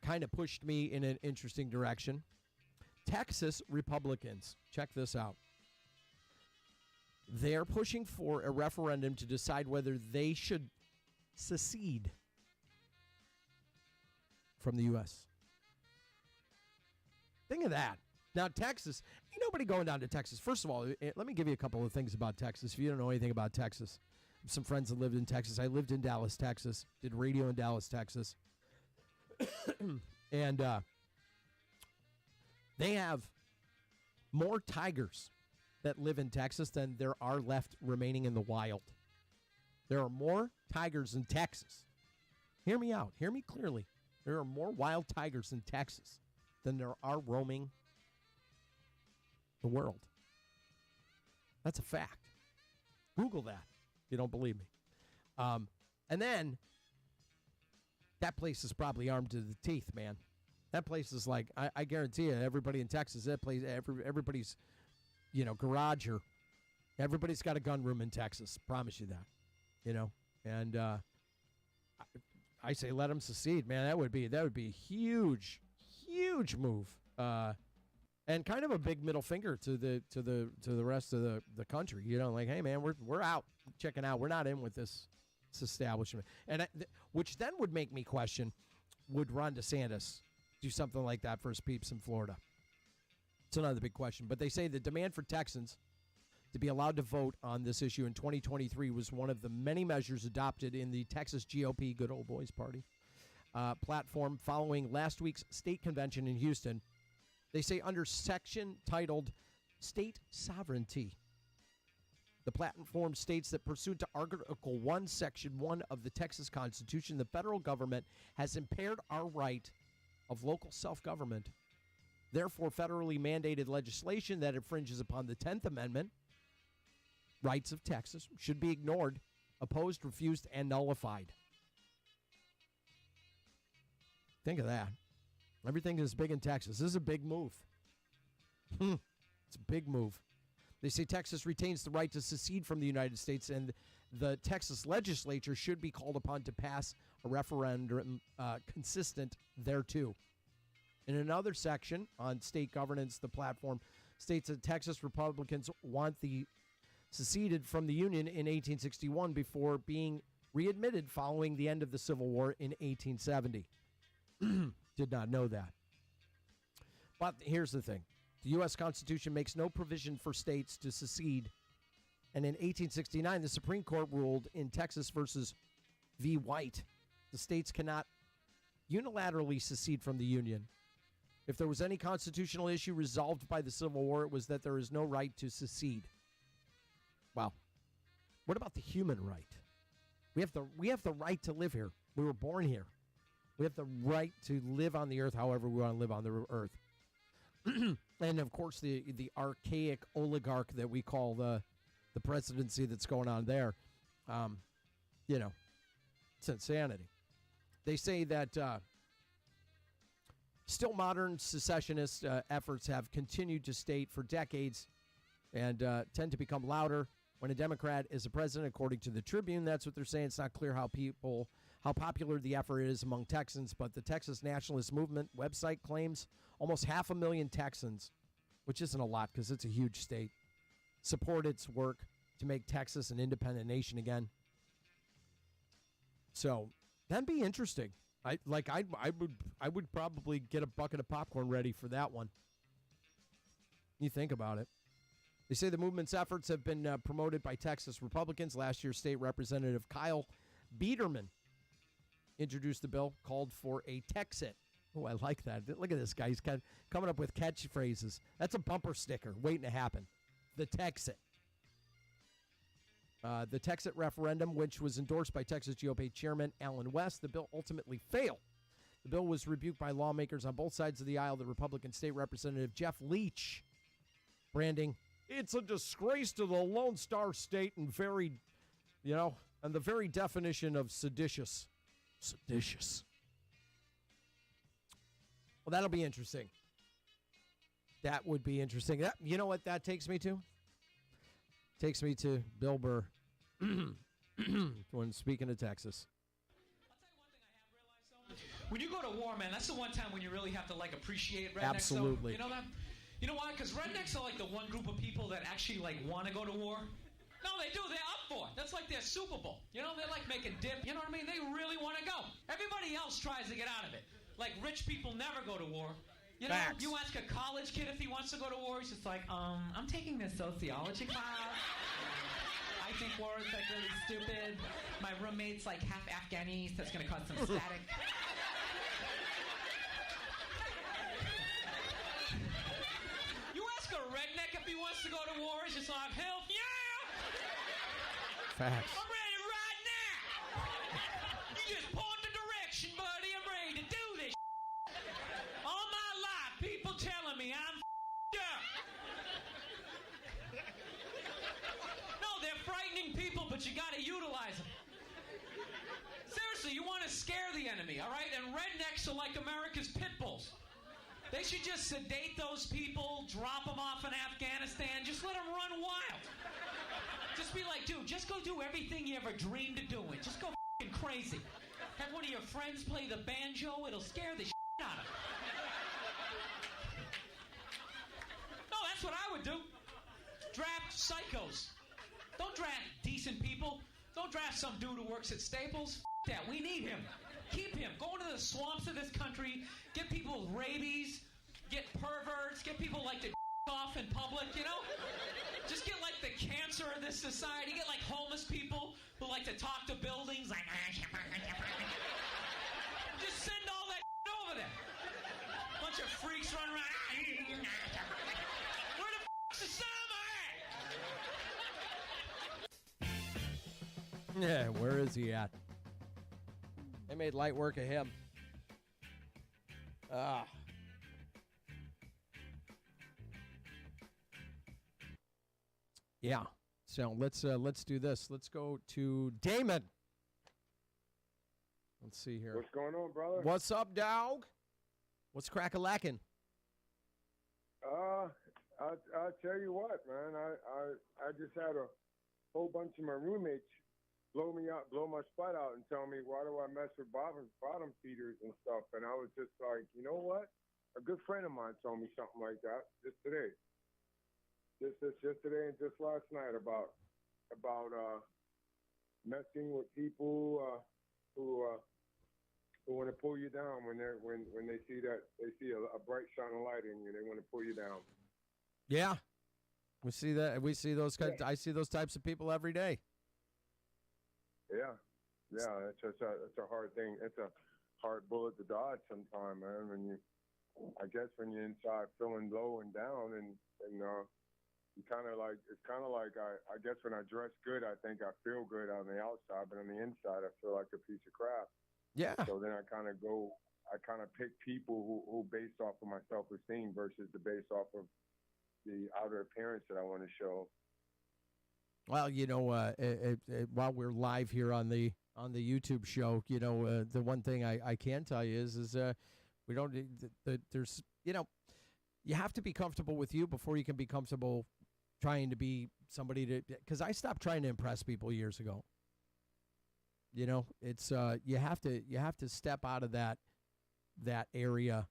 kind of pushed me in an interesting direction. Texas Republicans. Check this out. They're pushing for a referendum to decide whether they should secede from the U.S. Think of that. Now, Texas, ain't nobody going down to Texas. First of all, let me give you a couple of things about Texas. If you don't know anything about Texas, some friends that lived in Texas. I lived in Dallas, Texas, did radio in Dallas, Texas. And they have more tigers that live in Texas than there are left remaining in the wild. There are more tigers in Texas. Hear me out. Hear me clearly. There are more wild tigers in Texas than there are roaming the world. That's a fact. Google that if you don't believe me. And then that place is probably armed to the teeth, man. That place is like, I guarantee you, everybody in Texas, that place, everybody's, garage or everybody's got a gun room in Texas. Promise you that, And I say let them secede, man. That would be a huge, huge move, and kind of a big middle finger to the rest of the country. Like, hey, man, we're out, checking out. We're not in with this establishment, and which then would make me question: would Ron DeSantis do something like that for his peeps in Florida? It's another big question. But they say the demand for Texans to be allowed to vote on this issue in 2023 was one of the many measures adopted in the Texas GOP, good old boys party, platform following last week's state convention in Houston. They say under section titled State Sovereignty, the platform states that pursuant to Article 1, Section 1 of the Texas Constitution, the federal government has impaired our right of local self-government. Therefore, federally mandated legislation that infringes upon the 10th Amendment rights of Texas should be ignored, opposed, refused, and nullified. Think of that. Everything is big in Texas. This is a big move. It's a big move. They say Texas retains the right to secede from the United States, and the Texas legislature should be called upon to pass a referendum consistent thereto. In another section on state governance, the platform states that Texas Republicans want the seceded from the Union in 1861 before being readmitted following the end of the Civil War in 1870. Did not know that. But here's the thing. The U.S. Constitution makes no provision for states to secede. And in 1869, the Supreme Court ruled in Texas versus v. White, the states cannot unilaterally secede from the Union. If there was any constitutional issue resolved by the Civil War, it was that there is no right to secede. Well, what about the human right? We have the right to live here. We were born here. We have the right to live on the earth however we want to live on the earth. And, of course, the archaic oligarch that we call the presidency that's going on there, it's insanity. They say that still modern secessionist efforts have continued to state for decades and tend to become louder when a Democrat is a president, according to the Tribune. That's what they're saying. It's not clear how popular the effort is among Texans, but the Texas Nationalist Movement website claims almost 500,000 Texans, which isn't a lot because it's a huge state, support its work to make Texas an independent nation again. So that'd be interesting. I would probably get a bucket of popcorn ready for that one. You think about it. They say the movement's efforts have been promoted by Texas Republicans. Last year, State Representative Kyle Biederman introduced the bill, called for a Texit. Oh, I like that. Look at this guy. He's kind of coming up with catchphrases. That's a bumper sticker waiting to happen. The Texit. The Texit referendum, which was endorsed by Texas GOP Chairman Allen West, the bill ultimately failed. The bill was rebuked by lawmakers on both sides of the aisle. The Republican State Representative Jeff Leach branding, it's a disgrace to the Lone Star State and and the very definition of seditious. Seditious. Well, that'll be interesting. That would be interesting. You know what that takes me to? Takes me to Bill Burr when speaking of Texas. When you go to war, man, that's the one time when you really have to appreciate rednecks. Absolutely. You know that? You know why? Because rednecks are the one group of people that actually want to go to war. No, they do. They're up for it. That's like their Super Bowl. You know, they like making dip. You know what I mean? They really want to go. Everybody else tries to get out of it. Like, rich people never go to war. You know, Facts. you ask a college kid if he wants to go to war, he's just like, I'm taking this sociology class. I think war is, like, really stupid. My roommate's, like, half Afghanis. That's going to cause some static. You ask a redneck if he wants to go to war, he's just like, hell yeah! Facts. I'm ready right now! You just point the direction, buddy. I'm ready to do this. All my life, people telling me I'm up. No, they're frightening people, but you gotta utilize them. Seriously, you want to scare the enemy, all right? And rednecks are like America's pit bulls. They should just sedate those people, drop them off in Afghanistan, just let them run wild. Just be like, dude, just go do everything you ever dreamed of doing. Just go f***ing crazy. Have one of your friends play the banjo, it'll scare the shit out of them. No, that's what I would do. Draft psychos. Don't draft decent people. Don't draft some dude who works at Staples. F*** that. We need him. Keep him. Go into the swamps of this country. Get people with rabies. Get perverts. Get people like to off in public, you know? Just get like the cancer of this society. Get like homeless people who like to talk to buildings. Like, just send all that over there. Bunch of freaks running around. Where the f***'s Osama at? Yeah, where is he at? They made light work of him. Yeah. So let's do this. Let's go to Damon. Let's see here. What's going on, brother? What's up, dog? What's crack-a-lackin'? I'll tell you what, man. I just had a whole bunch of my roommates blow my spot out and tell me, why do I mess with bottom feeders and stuff? And I was just like, you know what? A good friend of mine told me something like that just today. Just yesterday and just last night about messing with people who want to pull you down when they see a bright shining light in you. They want to pull you down. Yeah, we see that. We see those kinds. I see those types of people every day. Yeah, it's a hard thing. It's a hard bullet to dodge sometimes, man. When you're inside feeling low and down, and you kind of like, it's kind of like I guess when I dress good, I think I feel good on the outside, but on the inside, I feel like a piece of crap. Yeah. So then I kind of pick people who based off of my self-esteem versus the based off of the outer appearance that I want to show. Well, you know, while we're live here on the YouTube show, you know, the one thing I can tell you is we don't. There's, you know, you have to be comfortable with you before you can be comfortable trying to be somebody to. Because I stopped trying to impress people years ago. You know, it's you have to step out of that area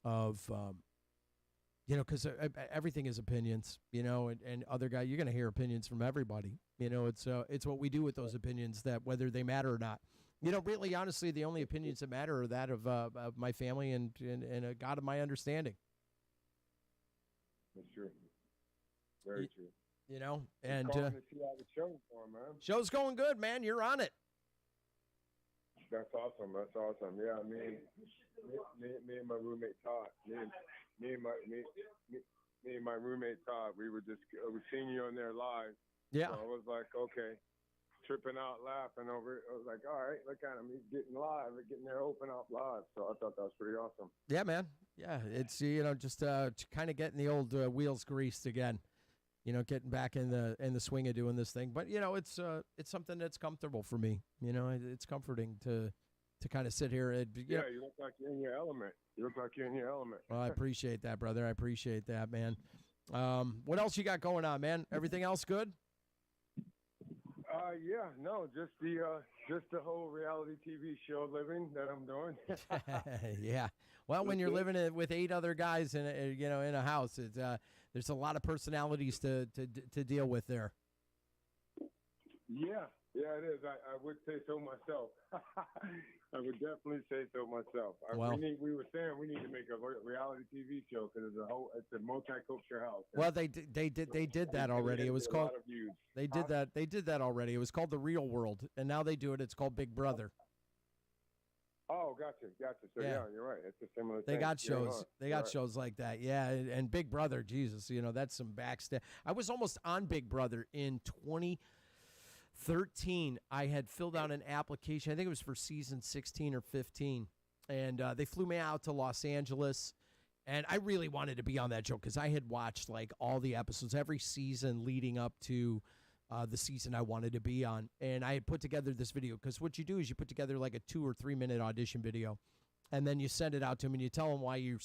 of. You know, because everything is opinions, you know, and other guy, you're going to hear opinions from everybody. You know, it's what we do with those opinions, that whether they matter or not. You know, really, honestly, the only opinions that matter are that of my family and a God of my understanding. That's true. Very true. You know, and calling to see how the show's going, man. Show's going good, man. You're on it. That's awesome. Yeah, me and my roommate Todd. Me and my roommate Todd, we seen you on there live. Yeah. So I was like, okay, tripping out, laughing over it. I was like, all right, look at him. He's getting live. We're getting there open up live. So I thought that was pretty awesome. Yeah, man. Yeah, it's, you know, just kind of getting the old wheels greased again. You know, getting back in the swing of doing this thing. But, you know, it's something that's comfortable for me. You know, it's comforting to kind of sit here. You look like you're in your element. Well, I appreciate that, brother. I appreciate that, man. What else you got going on, man? Everything else good? Just the whole reality TV show living that I'm doing. Yeah. Well, when you're living with 8 other guys in a house, there's a lot of personalities to deal with there. Yeah, it is. I would say so myself. I would definitely say so myself. Well- We were saying we need to make a reality TV show because it's a multicultural house. Well, they did that already. It was a called. lot of views. They did that. They did that already. It was called The Real World, and now they do it. It's called Big Brother. Oh, gotcha. So Yeah. you're right. It's a similar They thing. got You're shows. right. They You're got right. shows like that. Yeah, and Big Brother, Jesus, that's some backstab. I was almost on Big Brother in 2013. I had filled out an application. I think it was for season 16 or 15, and they flew me out to Los Angeles. And I really wanted to be on that show because I had watched like all the episodes, every season leading up to the season I wanted to be on. And I had put together this video because what you do is you put together like a 2 or 3 minute audition video, and then you send it out to them and you tell them why you'd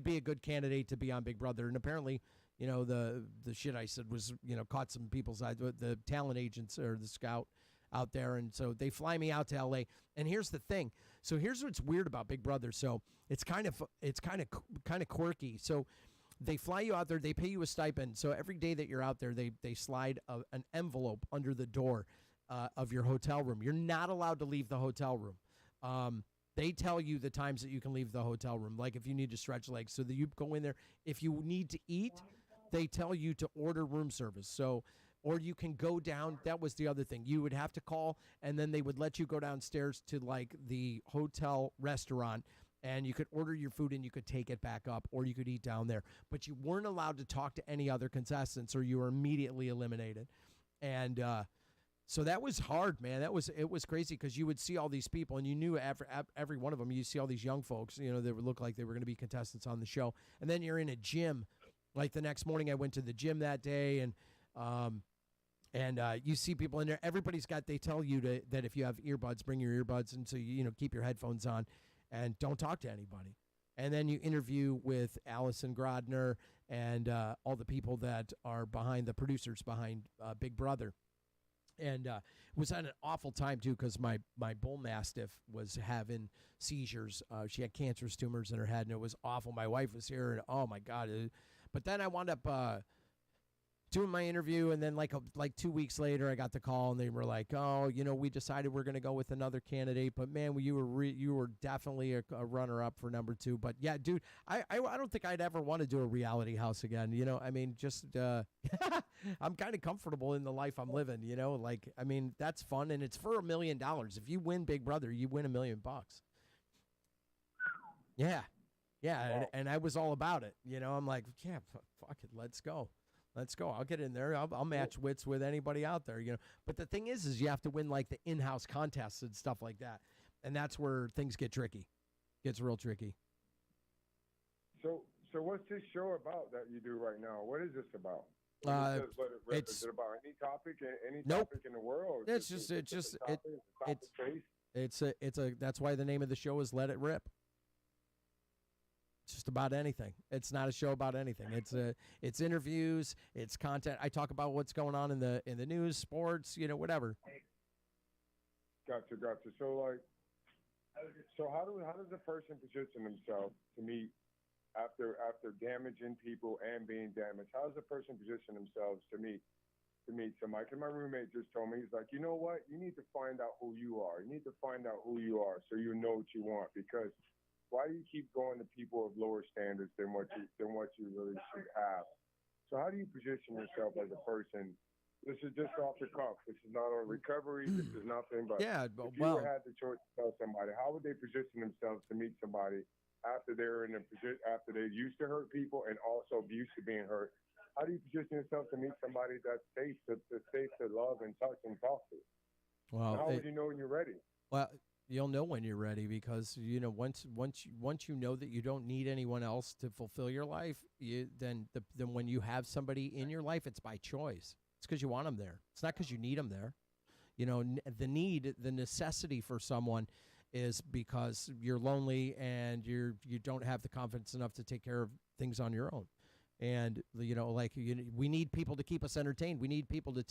be a good candidate to be on Big Brother. And apparently, the shit I said was, caught some people's eye, the talent agents or the scout out there. And so they fly me out to LA. And here's the thing. So here's what's weird about Big Brother. So it's kind of quirky. So they fly you out there. They pay you a stipend. So every day that you're out there, they slide an envelope under the door of your hotel room. You're not allowed to leave the hotel room. They tell you the times that you can leave the hotel room, like if you need to stretch legs, so that you go in there. If you need to eat, they tell you to order room service. So, or you can go down. That was the other thing. You would have to call, and then they would let you go downstairs to like the hotel restaurant, and you could order your food and you could take it back up, or you could eat down there. But you weren't allowed to talk to any other contestants, or you were immediately eliminated. And so that was hard, man. It was crazy because you would see all these people, and you knew every one of them. You see all these young folks, that would look like they were going to be contestants on the show. And then you're in a gym. Like the next morning, I went to the gym that day, and you see people in there. Everybody's got. They tell you that if you have earbuds, bring your earbuds, and so keep your headphones on, and don't talk to anybody. And then you interview with Allison Grodner and all the people that are behind the producers behind Big Brother. And it was at an awful time, too, because my bull mastiff was having seizures. She had cancerous tumors in her head, and it was awful. My wife was here, and oh, my God. But then I wound up doing my interview, and then like 2 weeks later, I got the call, and they were like, "Oh, we decided we're going to go with another candidate, but man, you were definitely a runner-up for number 2." But yeah, dude, I don't think I'd ever want to do a reality house again. I mean, just I'm kind of comfortable in the life I'm living. I mean, that's fun, and it's for $1 million. If you win Big Brother, you win $1 million. Yeah. And I was all about it. I'm like, yeah, fuck it, let's go. I'll get in there. I'll match wits with anybody out there, But the thing is you have to win like the in-house contests and stuff like that. And that's where things get tricky. Gets real tricky. So what's this show about that you do right now? What is this about? Is it about any topic in the world? That's why the name of the show is Let It Rip. It's just about anything. It's not a show about anything. It's interviews, it's content. I talk about what's going on in the news, sports, whatever. Gotcha. So how does a person position themselves to meet after damaging people and being damaged? How does a person position themselves to meet somebody? 'Cause my roommate just told me, he's like, you know what? You need to find out who you are. You need to find out who you are so you know what you want. Because why do you keep going to people of lower standards than what you really should have? So how do you position yourself as a person? This is just off the cuff. This is not a recovery. This is nothing. But if you had the choice to tell somebody, how would they position themselves to meet somebody after they're in a position, after they used to hurt people and also used to being hurt? How do you position yourself to meet somebody that's safe to love and touch and talk to? Well, how would you know when you're ready? Well, you'll know when you're ready because once you know that you don't need anyone else to fulfill your life, then when you have somebody in your life, it's by choice. It's because you want them there. It's not because you need them there. The necessity for someone is because you're lonely and you don't have the confidence enough to take care of things on your own. And we need people to keep us entertained. We need people to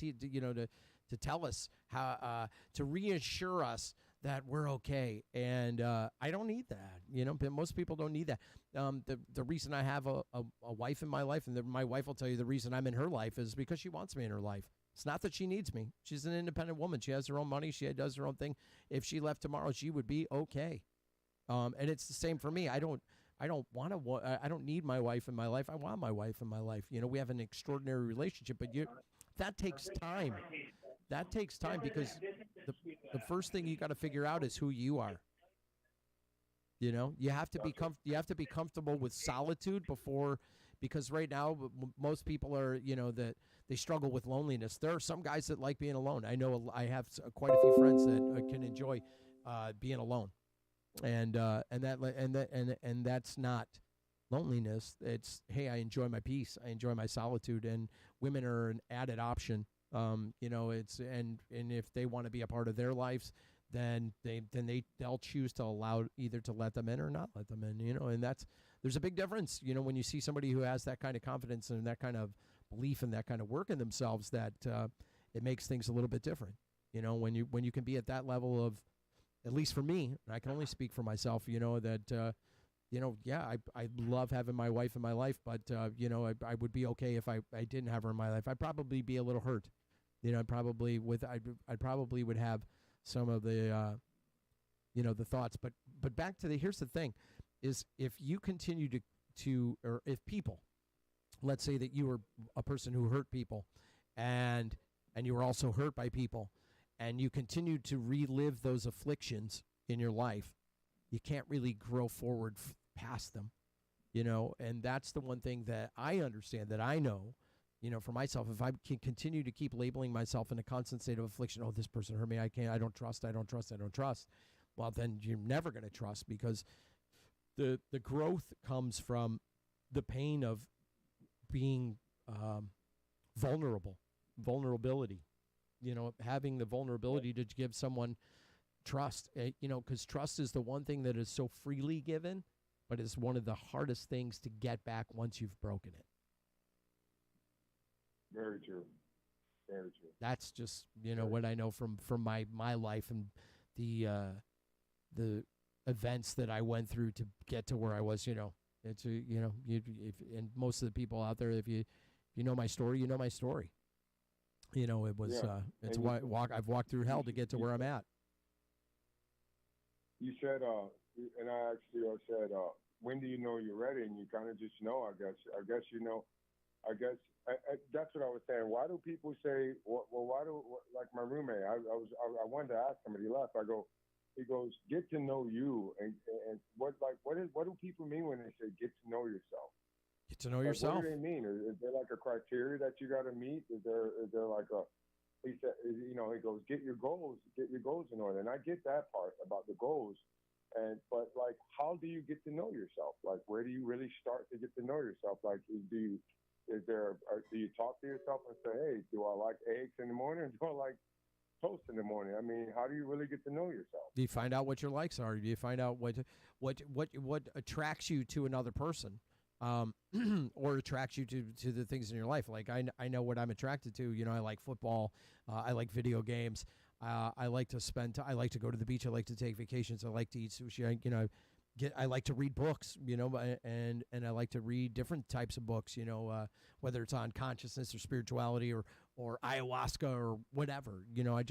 tell us how to reassure us that we're okay. And I don't need that. But most people don't need that. The reason I have a wife in my life, and my wife will tell you the reason I'm in her life is because she wants me in her life. It's not that she needs me. She's an independent woman. She has her own money. She does her own thing. If she left tomorrow, she would be okay. And it's the same for me. I don't need my wife in my life. I want my wife in my life. We have an extraordinary relationship, but that takes time. That takes time because the first thing you got to figure out is who you are. You have to be comfortable with solitude because right now most people are, that they struggle with loneliness. There are some guys that like being alone. I know I have quite a few friends that can enjoy being alone. And that's not loneliness. It's, hey, I enjoy my peace. I enjoy my solitude, and women are an added option. It's and if they want to be a part of their lives, then they'll choose to allow either to let them in or not let them in. And there's a big difference. When you see somebody who has that kind of confidence and that kind of belief and that kind of work in themselves, that it makes things a little bit different. When you can be at that level of, at least for me, and I can only speak for myself, that, I love having my wife in my life, but, I would be okay if I didn't have her in my life. I'd probably be a little hurt. I probably would have some of the, the thoughts. But back to here's the thing, is if you continue or if people, let's say that you were a person who hurt people and you were also hurt by people, and you continue to relive those afflictions in your life, you can't really grow forward past them, and that's the one thing that I understand, that I know, for myself. If I can continue to keep labeling myself in a constant state of affliction, oh, this person hurt me, I don't trust, well, then you're never going to trust, because the growth comes from the pain of being vulnerability. Having the vulnerability to give someone trust, because trust is the one thing that is so freely given, but it's one of the hardest things to get back once you've broken it. Very true. Very true. That's just, what I know from my life and the events that I went through to get to where I was, it's, and most of the people out there, if you know my story, you know my story. It was, it's why I've walked through hell to get to where I'm at. You said, and I actually said, when do you know you're ready? And you kind of just know, I guess, that's what I was saying. Why do people say, like my roommate, I wanted to ask him, but he left. He goes, get to know you. And what do people mean when they say get to know yourself? Get to know yourself. What do they mean? Is there like a criteria that you got to meet? Is there like he said, he goes, get your goals in order. And I get that part about the goals. But like, how do you get to know yourself? Like, where do you really start to get to know yourself? Like, do you talk to yourself and say, hey, do I like eggs in the morning? Or do I like toast in the morning? I mean, how do you really get to know yourself? Do you find out what your likes are? Do you find out what attracts you to another person? Or attracts you to the things in your life. Like I know what I'm attracted to. I like football. I like video games. I like to I like to go to the beach. I like to take vacations. I like to eat sushi. I like to read books, and I like to read different types of books, whether it's on consciousness or spirituality or ayahuasca or whatever.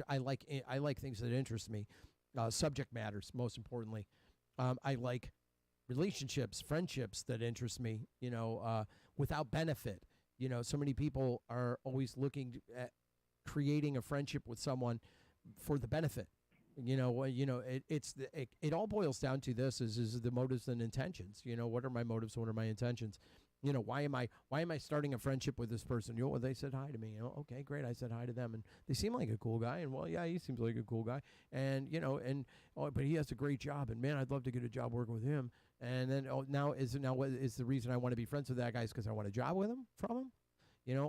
I like things that interest me. Subject matters, most importantly. I like relationships, friendships that interest me, without benefit. So many people are always looking at creating a friendship with someone for the benefit. It all boils down to this is the motives and intentions. What are my motives? What are my intentions? Why am I starting a friendship with this person? Well, they said hi to me. Okay, great. I said hi to them, and they seem like a cool guy. And well, yeah, he seems like a cool guy. And but he has a great job. And man, I'd love to get a job working with him. And then what is the reason I want to be friends with that guy? Is because I want a job with him from him?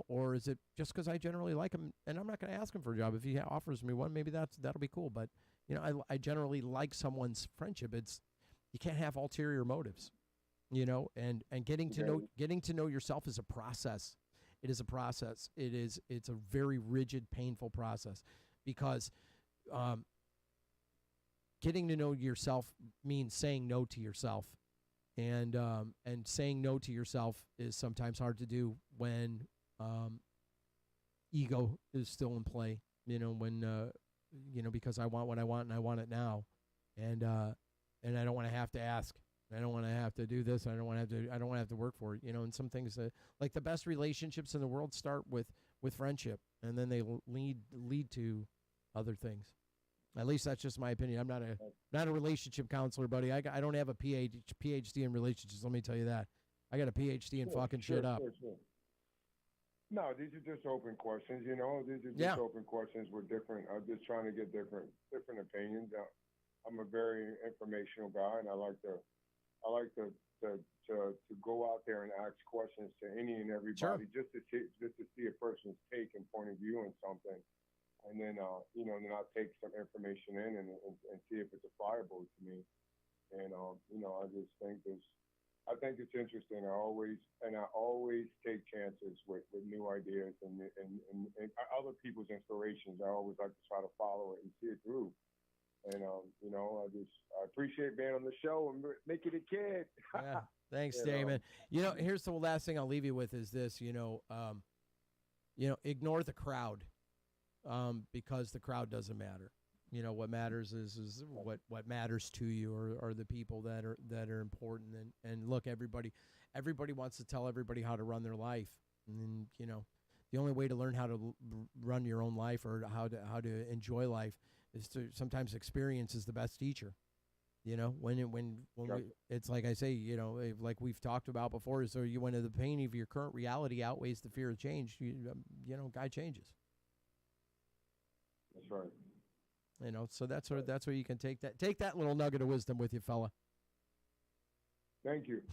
Or is it just because I generally like him and I'm not going to ask him for a job? If he offers me one, maybe that'll be cool. But I generally like someone's friendship. You can't have ulterior motives. And getting to know yourself is a process. It is a process. It's a very rigid, painful process, because getting to know yourself means saying no to yourself, and saying no to yourself is sometimes hard to do when ego is still in play. When because I want what I want and I want it now, and I don't want to have to ask. I don't want to have to do this. I don't want to have to work for it. And some things like the best relationships in the world start with friendship, and then they lead to other things. At least that's just my opinion. I'm not a relationship counselor, buddy. I don't have a PhD in relationships. Let me tell you that. I got a PhD in fucking shit up. Sure. No, these are just open questions. These are just open questions with different. I'm just trying to get different opinions. I'm a very informational guy, and I like to go out there and ask questions to any and everybody, just to see a person's take and point of view on something, and then then I'll take some information in and see if it's applicable to me, and I just think I think it's interesting. I always take chances with new ideas and other people's inspirations. I always like to try to follow it and see it through. And I appreciate being on the show and Mickey the Kid. Yeah, thanks, Damon. Here's the last thing I'll leave you with is this. Ignore the crowd, because the crowd doesn't matter. What matters is what matters to you, or the people that are important. And look, everybody wants to tell everybody how to run their life, and the only way to learn how to run your own life or how to enjoy life is to sometimes experience is the best teacher. It's like I say, like we've talked about before, so when the pain of your current reality outweighs the fear of change, guy changes. That's right. So that's where you can take that little nugget of wisdom with you, fella. Thank you.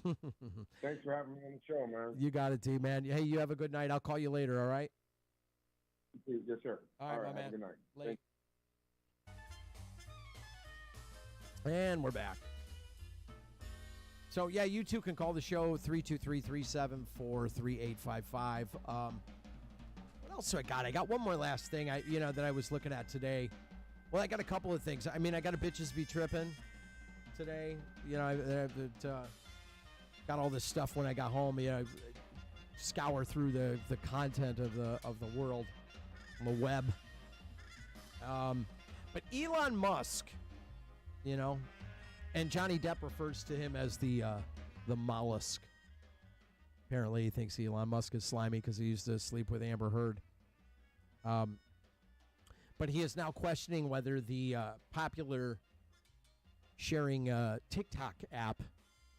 Thanks for having me on the show, man. You got it, T, man. Hey, you have a good night. I'll call you later, all right? Yes, sir. All right, my man. Have a good night. Late. And we're back. So, yeah, you too can call the show, 323-374-3855. What else do I got? I got one more last thing that I was looking at today. Well, I got a couple of things. I mean, I got a bitches be tripping today. I got all this stuff when I got home. Scour through the content of the world on the web. But Elon Musk, and Johnny Depp refers to him as the mollusk. Apparently, he thinks Elon Musk is slimy because he used to sleep with Amber Heard. But he is now questioning whether the popular sharing TikTok app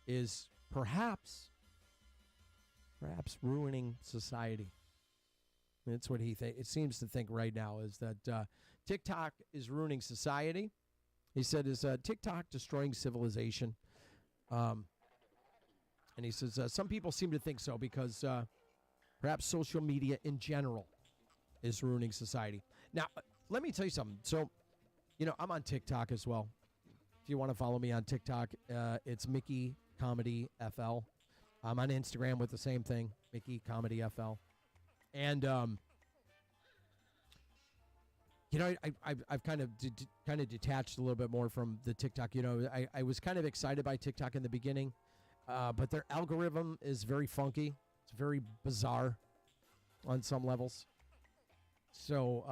is perhaps ruining society. That's what he thinks. It seems to think right now is that TikTok is ruining society. He said, is TikTok destroying civilization? And he says, some people seem to think so because perhaps social media in general is ruining society. Now, let me tell you something. So, I'm on TikTok as well. If you want to follow me on TikTok, it's Mickey Comedy FL. I'm on Instagram with the same thing, Mickey Comedy FL. And, I've kind of detached a little bit more from the TikTok. I was kind of excited by TikTok in the beginning, but their algorithm is very funky. It's very bizarre on some levels. So,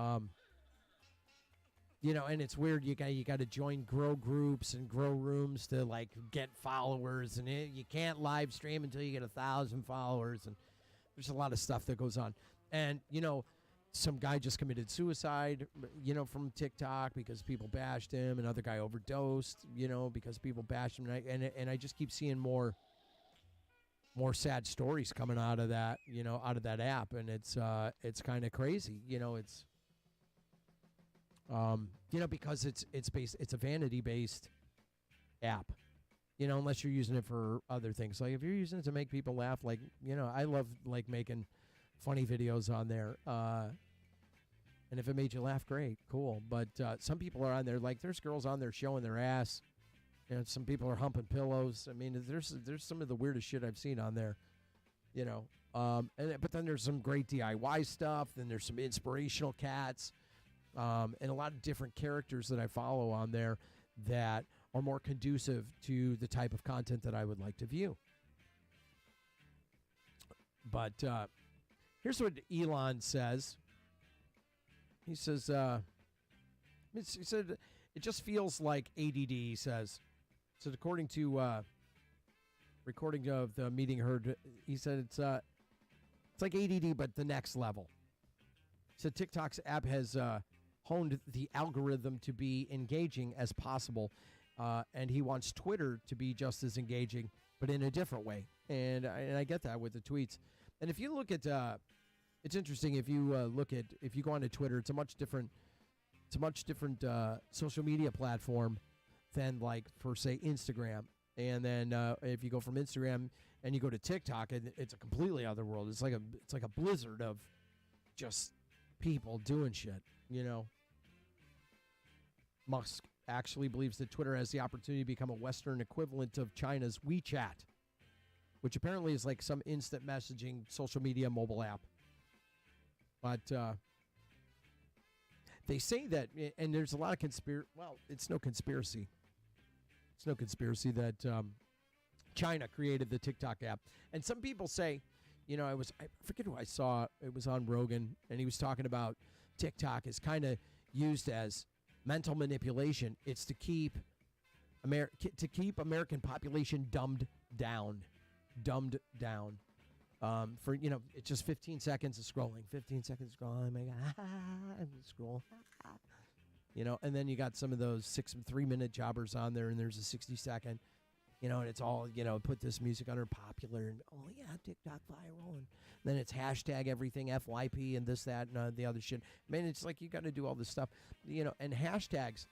and it's weird. You got to join grow groups and grow rooms to get followers, and you can't live stream until you get 1,000 followers, and there's a lot of stuff that goes on. And some guy just committed suicide, from TikTok because people bashed him. Another guy overdosed, because people bashed him. And I just keep seeing more sad stories coming out of that, out of that app, and it's kind of crazy, because it's a vanity based app, unless you're using it for other things. Like if you're using it to make people laugh, I love making funny videos on there. And if it made you laugh, great, cool. But some people are on there, there's girls on there showing their ass. Some people are humping pillows. I mean, there's some of the weirdest shit I've seen on there, but then there's some great DIY stuff. Then there's some inspirational cats, and a lot of different characters that I follow on there that are more conducive to the type of content that I would like to view. But here's what Elon says. He says, he said, it just feels like ADD, he says. So according to recording of the meeting heard, he said it's like ADD, but the next level. So TikTok's app has honed the algorithm to be engaging as possible, and he wants Twitter to be just as engaging, but in a different way. And I get that with the tweets. And if you look at, it's interesting if you if you go onto Twitter, it's a much different social media platform than like for say Instagram. And then if you go from Instagram and you go to TikTok, it's a completely other world. It's like a blizzard of just people doing shit, you know. Musk actually believes that Twitter has the opportunity to become a Western equivalent of China's WeChat, which apparently is like some instant messaging social media mobile app. But they say that, and there's a lot of it's no conspiracy. It's no conspiracy that China created the TikTok app. And some people say, you know, I forget who I saw. It was on Rogan, and he was talking about TikTok is kind of used as mental manipulation. It's to keep American population dumbed down. For, you know, it's just 15 seconds of scrolling. 15 seconds of scrolling. Oh my God. Scroll. You know, and then you got some of those 3-minute jobbers on there, and there's a 60-second, you know, and it's all, you know, put this music under popular, and oh yeah, TikTok viral, and then it's hashtag everything FYP and this, that, and the other shit. Man, it's like you got to do all this stuff, you know, and hashtags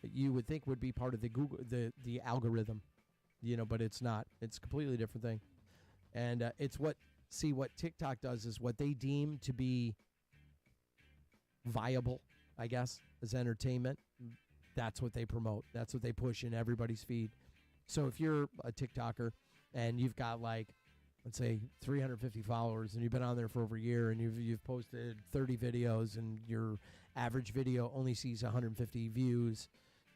you would think would be part of the Google, the algorithm, you know, but it's not. It's a completely different thing. And it's what TikTok does is what they deem to be viable, I guess, as entertainment. That's what they promote. That's what they push in everybody's feed. So if you're a TikToker and you've got like, let's say 350 followers, and you've been on there for over a year, and you've posted 30 videos, and your average video only sees 150 views,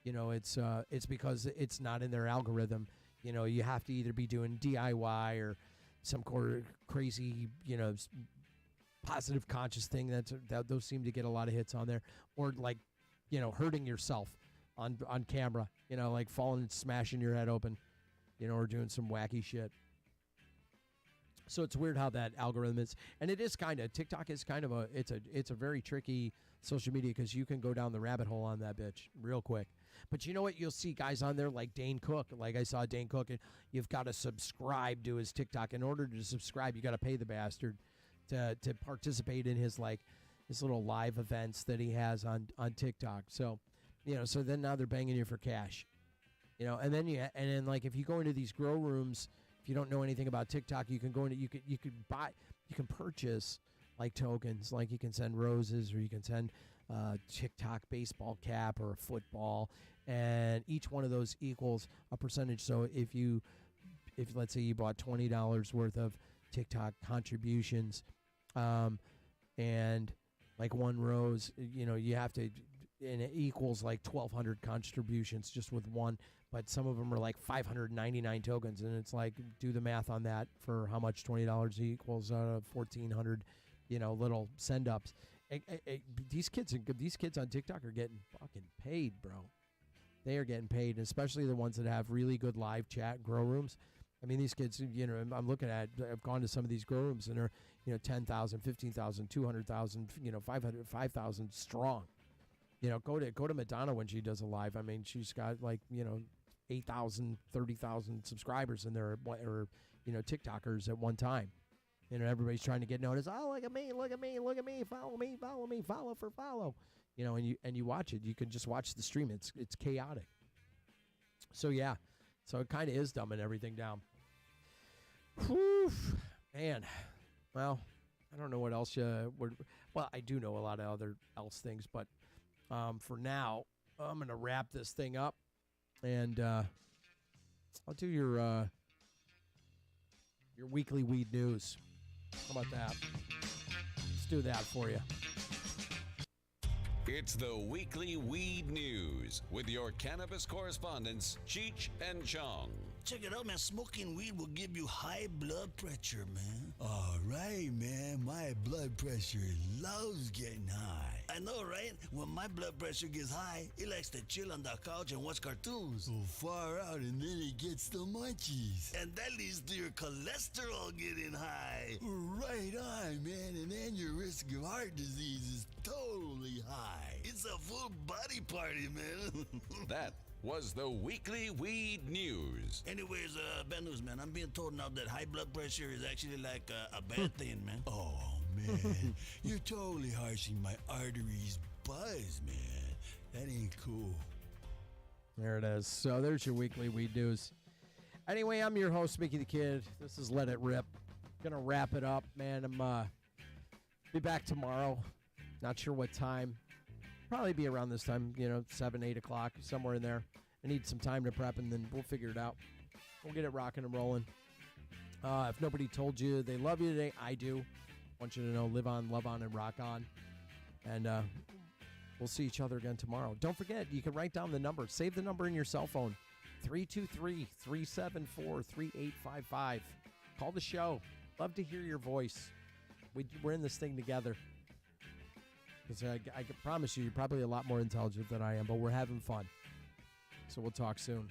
you know, it's because it's not in their algorithm. You know, you have to either be doing DIY or some crazy, you know, positive conscious thing that those seem to get a lot of hits on there, or like, you know, hurting yourself on camera, you know, like falling and smashing your head open, you know, or doing some wacky shit. So it's weird how that algorithm is, and it is kind of, TikTok is kind of it's a very tricky social media, because you can go down the rabbit hole on that bitch real quick. But you know what? You'll see guys on there like Dane Cook. Like I saw Dane Cook, and you've got to subscribe to his TikTok. In order to subscribe, you got to pay the bastard to participate in his little live events that he has on TikTok. So, you know, so then now they're banging you for cash, you know, and then like if you go into these grow rooms, if you don't know anything about TikTok, you can go into, you can purchase like tokens, like you can send roses, or you can send TikTok baseball cap or a football, and each one of those equals a percentage. So if let's say you bought $20 worth of TikTok contributions, and like one rose, you know, you have to, and it equals like 1,200 contributions just with one. But some of them are like 599 tokens, and it's like, do the math on that for how much $20 equals 1,400, you know, little send ups. These kids on TikTok are getting fucking paid, bro. They are getting paid, especially the ones that have really good live chat grow rooms. I mean, these kids, you know, I'm looking at, I've gone to some of these grow rooms, and they're, you know, 10,000, 15,000, 200,000, you know, 500, 5,000 strong. You know, go to Madonna when she does a live. I mean, she's got like, you know, 8,000, 30,000 subscribers in there, or, you know, TikTokers at one time. You know, everybody's trying to get noticed. Oh, look at me, look at me, look at me, follow me, follow me, follow for follow. You know, and you watch it. You can just watch the stream. It's chaotic. So yeah, so it kind of is dumbing everything down. Whew, man. Well, I don't know what else well, I do know a lot of other things, but for now, I'm gonna wrap this thing up, and I'll do your weekly weed news. How about that? Let's do that for you. It's the Weekly Weed News with your cannabis correspondents, Cheech and Chong. Check it out, man. Smoking weed will give you high blood pressure, man. All right, man. My blood pressure loves getting high. I know, right? When my blood pressure gets high, it likes to chill on the couch and watch cartoons. Oh, far out, and then it gets the munchies. And that leads to your cholesterol getting high. Right on, man. And then your risk of heart disease is totally high. It's a full body party, man. That was the Weekly Weed News. Anyways, bad news, man. I'm being told now that high blood pressure is actually like a bad thing, man. Oh, man. You're totally harshing my arteries buzz, man. That ain't cool. There it is. So there's your Weekly Weed News. Anyway, I'm your host, Mickey the Kid. This is Let It Rip. Gonna wrap it up, man. I'm be back tomorrow. Not sure what time. Probably be around this time, 7, 8 o'clock, somewhere in there. I need some time to prep, and then we'll figure it out. We'll get it rocking and rolling. If nobody told you they love you today, I do. Want you to know, live on, love on, and rock on. And we'll see each other again tomorrow. Don't forget, you can write down the number. Save the number in your cell phone, 323-374-3855. Call the show. Love to hear your voice. We're in this thing together. Because I can promise you, you're probably a lot more intelligent than I am, but we're having fun. So we'll talk soon.